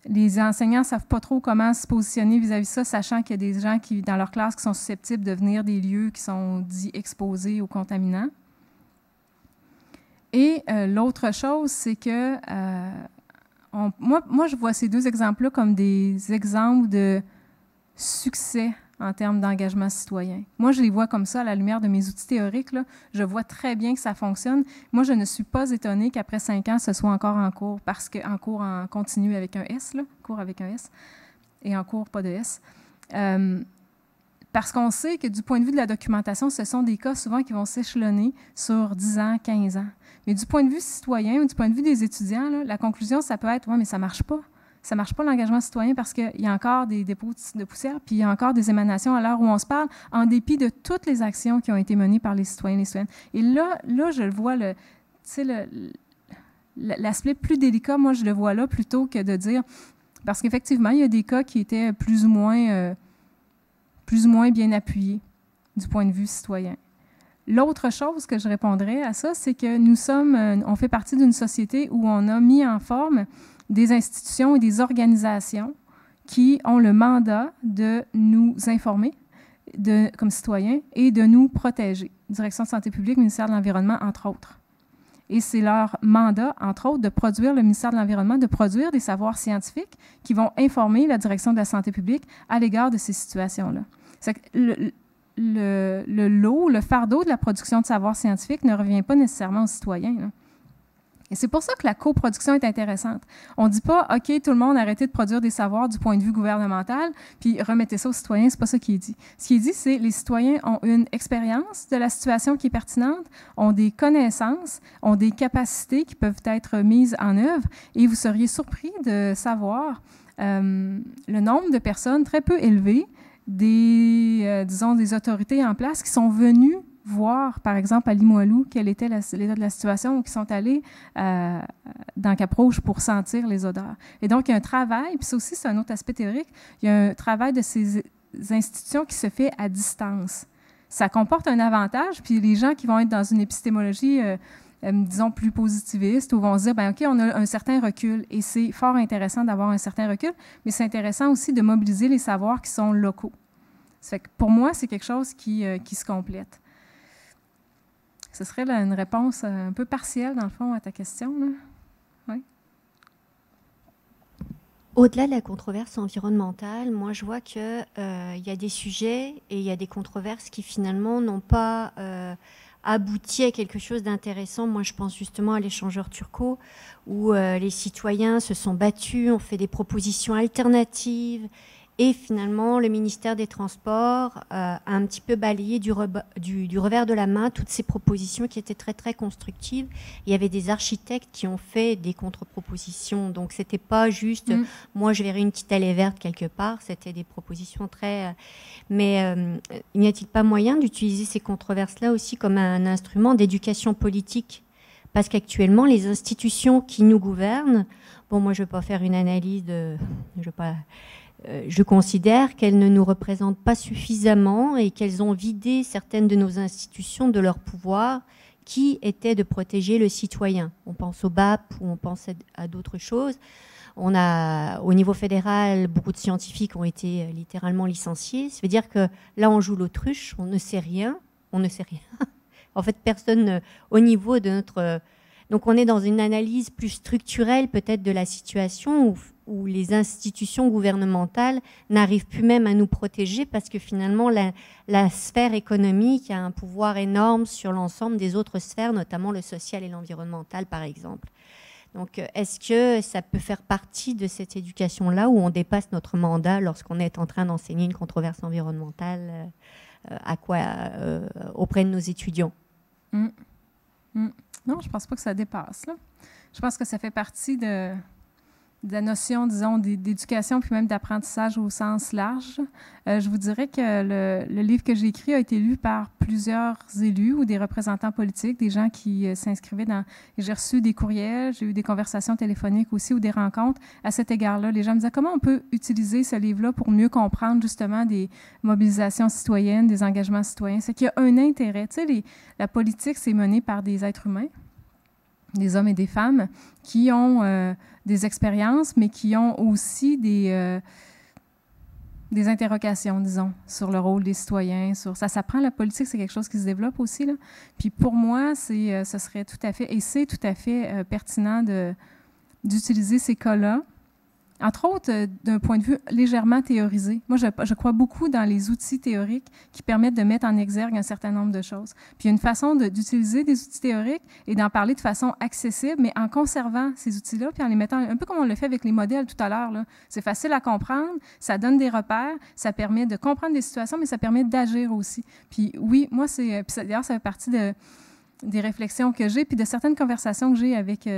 Les enseignants ne savent pas trop comment se positionner vis-à-vis de ça, sachant qu'il y a des gens qui, dans leur classe qui sont susceptibles de devenir des lieux qui sont dits exposés aux contaminants. Et l'autre chose, c'est que moi, je vois ces deux exemples-là comme des exemples de succès en termes d'engagement citoyen. Moi, je les vois comme ça à la lumière de mes outils théoriques, là. Je vois très bien que ça fonctionne. Moi, je ne suis pas étonnée qu'après 5 ans, ce soit encore en cours, parce qu'en cours en continu avec un S, là, cours avec un S, et en cours pas de S. Parce qu'on sait que du point de vue de la documentation, ce sont des cas souvent qui vont s'échelonner sur 10 ans, 15 ans. Mais du point de vue citoyen ou du point de vue des étudiants, là, la conclusion, ça peut être « ouais, mais ça ne marche pas ». Ça ne marche pas l'engagement citoyen parce qu'il y a encore des dépôts de poussière, puis il y a encore des émanations à l'heure où on se parle, en dépit de toutes les actions qui ont été menées par les citoyens et les citoyennes. Et là je le vois, l'aspect plus délicat, moi, je le vois là, plutôt que de dire... Parce qu'effectivement, il y a des cas qui étaient plus ou moins bien appuyés du point de vue citoyen. L'autre chose que je répondrais à ça, c'est que on fait partie d'une société où on a mis en forme des institutions et des organisations qui ont le mandat de nous informer comme citoyens et de nous protéger. Direction de santé publique, ministère de l'Environnement, entre autres. Et c'est leur mandat, entre autres, de produire, le ministère de l'Environnement, de produire des savoirs scientifiques qui vont informer la direction de la santé publique à l'égard de ces situations-là. Le fardeau de la production de savoirs scientifiques ne revient pas nécessairement aux citoyens, là. Et c'est pour ça que la coproduction est intéressante. On ne dit pas, OK, tout le monde arrêtez de produire des savoirs du point de vue gouvernemental, puis remettez ça aux citoyens. C'est pas ça qui est dit. Ce qui est dit, c'est que les citoyens ont une expérience de la situation qui est pertinente, ont des connaissances, ont des capacités qui peuvent être mises en œuvre, et vous seriez surpris de savoir le nombre de personnes très peu élevées, disons, des autorités en place qui sont venues voir, par exemple, à Limoilou, quel était l'état de la situation, ou qui sont allés dans Cap-Rouge pour sentir les odeurs. Et donc, il y a un travail, puis ça aussi, c'est un autre aspect théorique, il y a un travail de ces institutions qui se fait à distance. Ça comporte un avantage, puis les gens qui vont être dans une épistémologie, disons, plus positiviste, où vont se dire, bien, OK, on a un certain recul, et c'est fort intéressant d'avoir un certain recul, mais c'est intéressant aussi de mobiliser les savoirs qui sont locaux. Ça fait que pour moi, c'est quelque chose qui se complète. Ce serait là, une réponse un peu partielle, dans le fond, à ta question, là. Oui. Au-delà de la controverse environnementale, moi, je vois qu'il y a des sujets et il y a des controverses qui, finalement, n'ont pas abouti à quelque chose d'intéressant. Moi, je pense justement à l'échangeur Turco, où les citoyens se sont battus, ont fait des propositions alternatives. Et finalement, le ministère des Transports a un petit peu balayé du revers de la main toutes ces propositions qui étaient très, très constructives. Il y avait des architectes qui ont fait des contre-propositions. Donc, ce n'était pas juste « moi, je verrai une petite allée verte quelque part ». C'était des propositions très... Mais n'y a-t-il pas moyen d'utiliser ces controverses-là aussi comme un instrument d'éducation politique ? Parce qu'actuellement, les institutions qui nous gouvernent... Bon, moi, je ne vais pas faire une analyse de... Je considère qu'elles ne nous représentent pas suffisamment et qu'elles ont vidé certaines de nos institutions de leur pouvoir qui était de protéger le citoyen. On pense au BAP ou on pense à d'autres choses. On a, au niveau fédéral, beaucoup de scientifiques ont été littéralement licenciés. Ça veut dire que là, on joue l'autruche, on ne sait rien. On ne sait rien. En fait, personne au niveau de notre... Donc, on est dans une analyse plus structurelle peut-être de la situation où les institutions gouvernementales n'arrivent plus même à nous protéger parce que finalement, la sphère économique a un pouvoir énorme sur l'ensemble des autres sphères, notamment le social et l'environnemental, par exemple. Donc, est-ce que ça peut faire partie de cette éducation-là où on dépasse notre mandat lorsqu'on est en train d'enseigner une controverse environnementale auprès de nos étudiants? Non, je ne pense pas que ça dépasse, là. Je pense que ça fait partie de la notion, disons, d'éducation puis même d'apprentissage au sens large. Je vous dirais que le livre que j'ai écrit a été lu par plusieurs élus ou des représentants politiques, des gens qui s'inscrivaient dans... J'ai reçu des courriels, j'ai eu des conversations téléphoniques aussi ou des rencontres à cet égard-là. Les gens me disaient comment on peut utiliser ce livre-là pour mieux comprendre justement des mobilisations citoyennes, des engagements citoyens. C'est qu'il y a un intérêt. Tu sais, la politique, c'est mené par des êtres humains, des hommes et des femmes qui ont des expériences, mais qui ont aussi des interrogations, disons, sur le rôle des citoyens. Ça s'apprend, la politique, c'est quelque chose qui se développe aussi, là. Puis pour moi, ce serait tout à fait, et c'est tout à fait pertinent d'utiliser ces cas-là, entre autres, d'un point de vue légèrement théorisé. Moi, je crois beaucoup dans les outils théoriques qui permettent de mettre en exergue un certain nombre de choses. Puis il y a une façon d'utiliser des outils théoriques et d'en parler de façon accessible, mais en conservant ces outils-là, puis en les mettant, un peu comme on le fait avec les modèles tout à l'heure. C'est facile à comprendre, ça donne des repères, ça permet de comprendre des situations, mais ça permet d'agir aussi. Puis oui, moi, d'ailleurs, ça fait partie des réflexions que j'ai, puis de certaines conversations que j'ai avec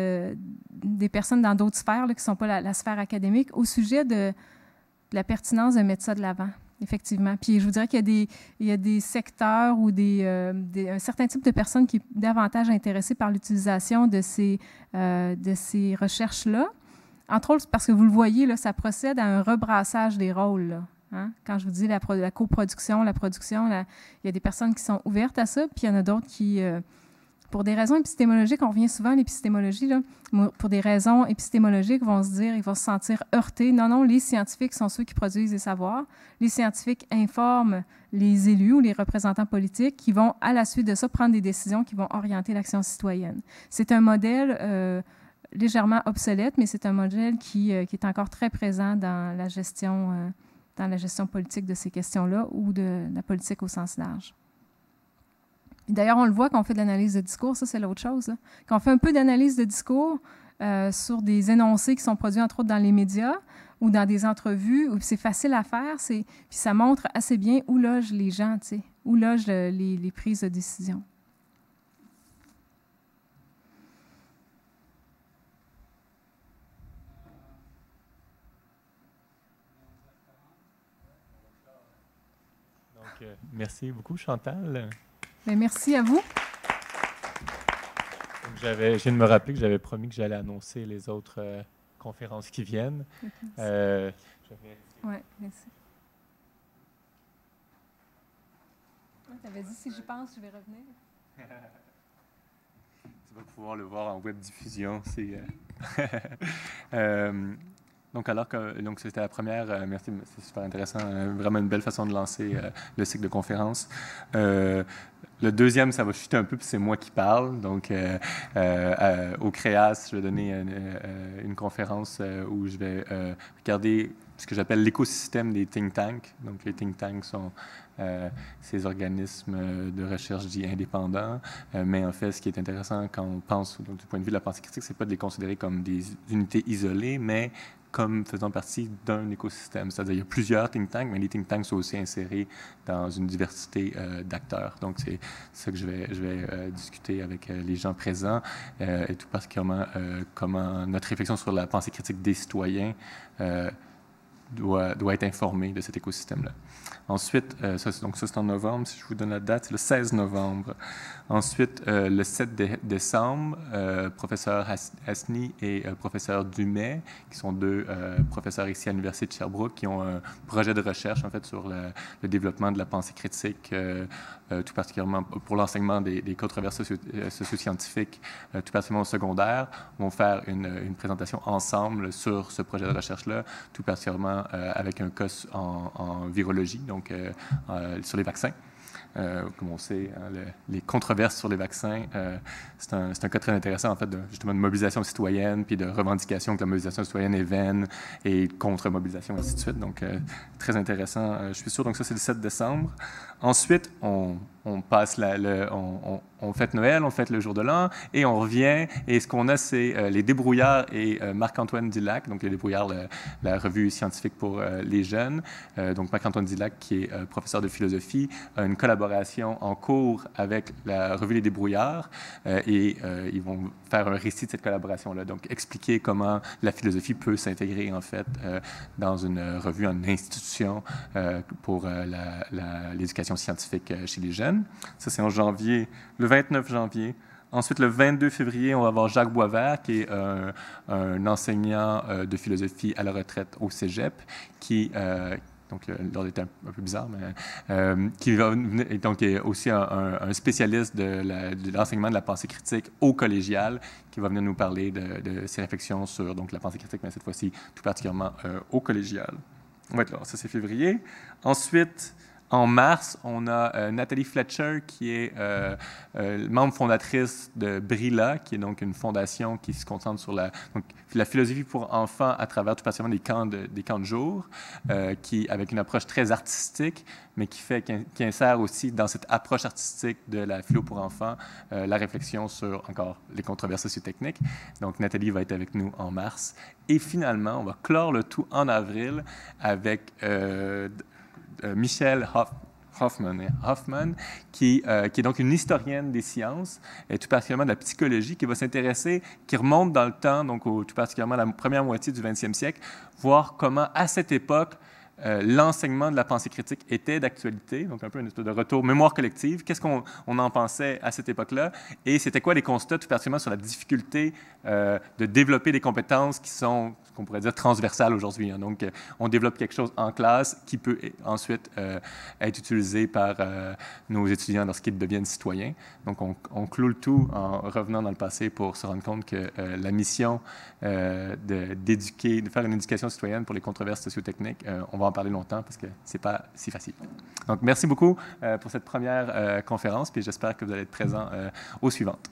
des personnes dans d'autres sphères là, qui ne sont pas la sphère académique, au sujet de la pertinence de mettre ça de l'avant, effectivement. Puis je vous dirais qu'il y a des secteurs ou un certain type de personnes qui sont davantage intéressées par l'utilisation de ces recherches-là. Entre autres, parce que vous le voyez, là, ça procède à un rebrassage des rôles, là. Hein? Quand je vous dis la coproduction, la production, il y a des personnes qui sont ouvertes à ça, puis il y en a d'autres qui... pour des raisons épistémologiques, on revient souvent à l'épistémologie, là, pour des raisons épistémologiques, ils vont se sentir heurtés. Non, les scientifiques sont ceux qui produisent les savoirs. Les scientifiques informent les élus ou les représentants politiques qui vont, à la suite de ça, prendre des décisions qui vont orienter l'action citoyenne. C'est un modèle légèrement obsolète, mais c'est un modèle qui est encore très présent dans la gestion politique de ces questions-là ou de la politique au sens large. D'ailleurs, on le voit quand on fait de l'analyse de discours, ça c'est l'autre chose. Là. Quand on fait un peu d'analyse de discours sur des énoncés qui sont produits entre autres dans les médias ou dans des entrevues, où c'est facile à faire, puis ça montre assez bien où logent les gens, tu sais, où logent les prises de décision. Donc, merci beaucoup, Chantal. Bien, merci à vous. Je viens de me rappeler que j'avais promis que j'allais annoncer les autres conférences qui viennent. Oui, merci. Tu avais dit, si j'y pense, je vais revenir. Tu vas pouvoir le voir en web diffusion. Donc c'était la première. Merci, c'est super intéressant. Vraiment une belle façon de lancer le cycle de conférences. Le deuxième, ça va chuter un peu, puis c'est moi qui parle. Donc, au CREAS, je vais donner une conférence où je vais regarder ce que j'appelle l'écosystème des think tanks. Donc, les think tanks sont ces organismes de recherche dits indépendants. Mais en fait, ce qui est intéressant quand on pense donc, du point de vue de la pensée critique, c'est pas de les considérer comme des unités isolées, mais comme faisant partie d'un écosystème. C'est-à-dire qu'il y a plusieurs think tanks, mais les think tanks sont aussi insérés dans une diversité d'acteurs. Donc, c'est ça que je vais discuter avec les gens présents et tout particulièrement comment notre réflexion sur la pensée critique des citoyens doit être informée de cet écosystème-là. Ensuite, ça c'est en novembre. Si je vous donne la date, c'est le 16 novembre. Ensuite, le 7 décembre, professeur Hasni et professeur Dumais, qui sont deux professeurs ici à l'Université de Sherbrooke, qui ont un projet de recherche en fait sur le développement de la pensée critique, tout particulièrement pour l'enseignement des controverses socio-scientifiques, tout particulièrement au secondaire, vont faire une présentation ensemble sur ce projet de recherche-là, tout particulièrement avec un cas en virologie, donc sur les vaccins. comme on sait, hein, les controverses sur les vaccins, c'est un cas très intéressant, en fait, justement de mobilisation citoyenne, puis de revendication que la mobilisation citoyenne est vaine et contre-mobilisation, ainsi de suite. Donc, très intéressant, je suis sûr. Donc, ça, c'est le 7 décembre. Ensuite, on passe on fête Noël, on fête le jour de l'an, et on revient, et ce qu'on a, c'est Les Débrouillards et Marc-Antoine Dillac, donc Les Débrouillards, la revue scientifique pour les jeunes. Donc, Marc-Antoine Dillac, qui est professeur de philosophie, a une collaboration en cours avec la revue Les Débrouillards, et ils vont faire un récit de cette collaboration-là, donc expliquer comment la philosophie peut s'intégrer, en fait, dans une revue, une institution pour l'éducation scientifique chez les jeunes. Ça, c'est en janvier, le 29 janvier. Ensuite, le 22 février, on va avoir Jacques Boisvert, qui est un enseignant de philosophie à la retraite au Cégep, qui, donc l'ordre était un peu bizarre, mais qui donc, est aussi un spécialiste de l'enseignement de la pensée critique au collégial, qui va venir nous parler de ses réflexions sur donc, la pensée critique, mais cette fois-ci tout particulièrement au collégial. On va être là, ça c'est février. Ensuite, en mars, on a Nathalie Fletcher, qui est membre fondatrice de Brilla, qui est donc une fondation qui se concentre sur la philosophie pour enfants à travers tout particulièrement des camps de jour, avec une approche très artistique, mais qui insère aussi dans cette approche artistique de la philo pour enfants la réflexion sur, encore, les controverses sociotechniques. Donc, Nathalie va être avec nous en mars. Et finalement, on va clore le tout en avril avec Michelle Hoffman, qui est donc une historienne des sciences, et tout particulièrement de la psychologie, qui va s'intéresser, qui remonte dans le temps, donc tout particulièrement à la première moitié du 20e siècle, voir comment, à cette époque, l'enseignement de la pensée critique était d'actualité, donc un peu une espèce de retour mémoire collective. Qu'est-ce qu'on en pensait à cette époque-là? Et c'était quoi les constats, tout particulièrement sur la difficulté de développer des compétences qui sont, ce qu'on pourrait dire, transversales aujourd'hui. Hein. Donc, on développe quelque chose en classe qui peut ensuite être utilisé par nos étudiants lorsqu'ils deviennent citoyens. Donc, on clôt le tout en revenant dans le passé pour se rendre compte que la mission d'éduquer, de faire une éducation citoyenne pour les controverses sociotechniques, on va en parler longtemps parce que c'est pas si facile. Donc, merci beaucoup pour cette première conférence, puis j'espère que vous allez être présents aux suivantes.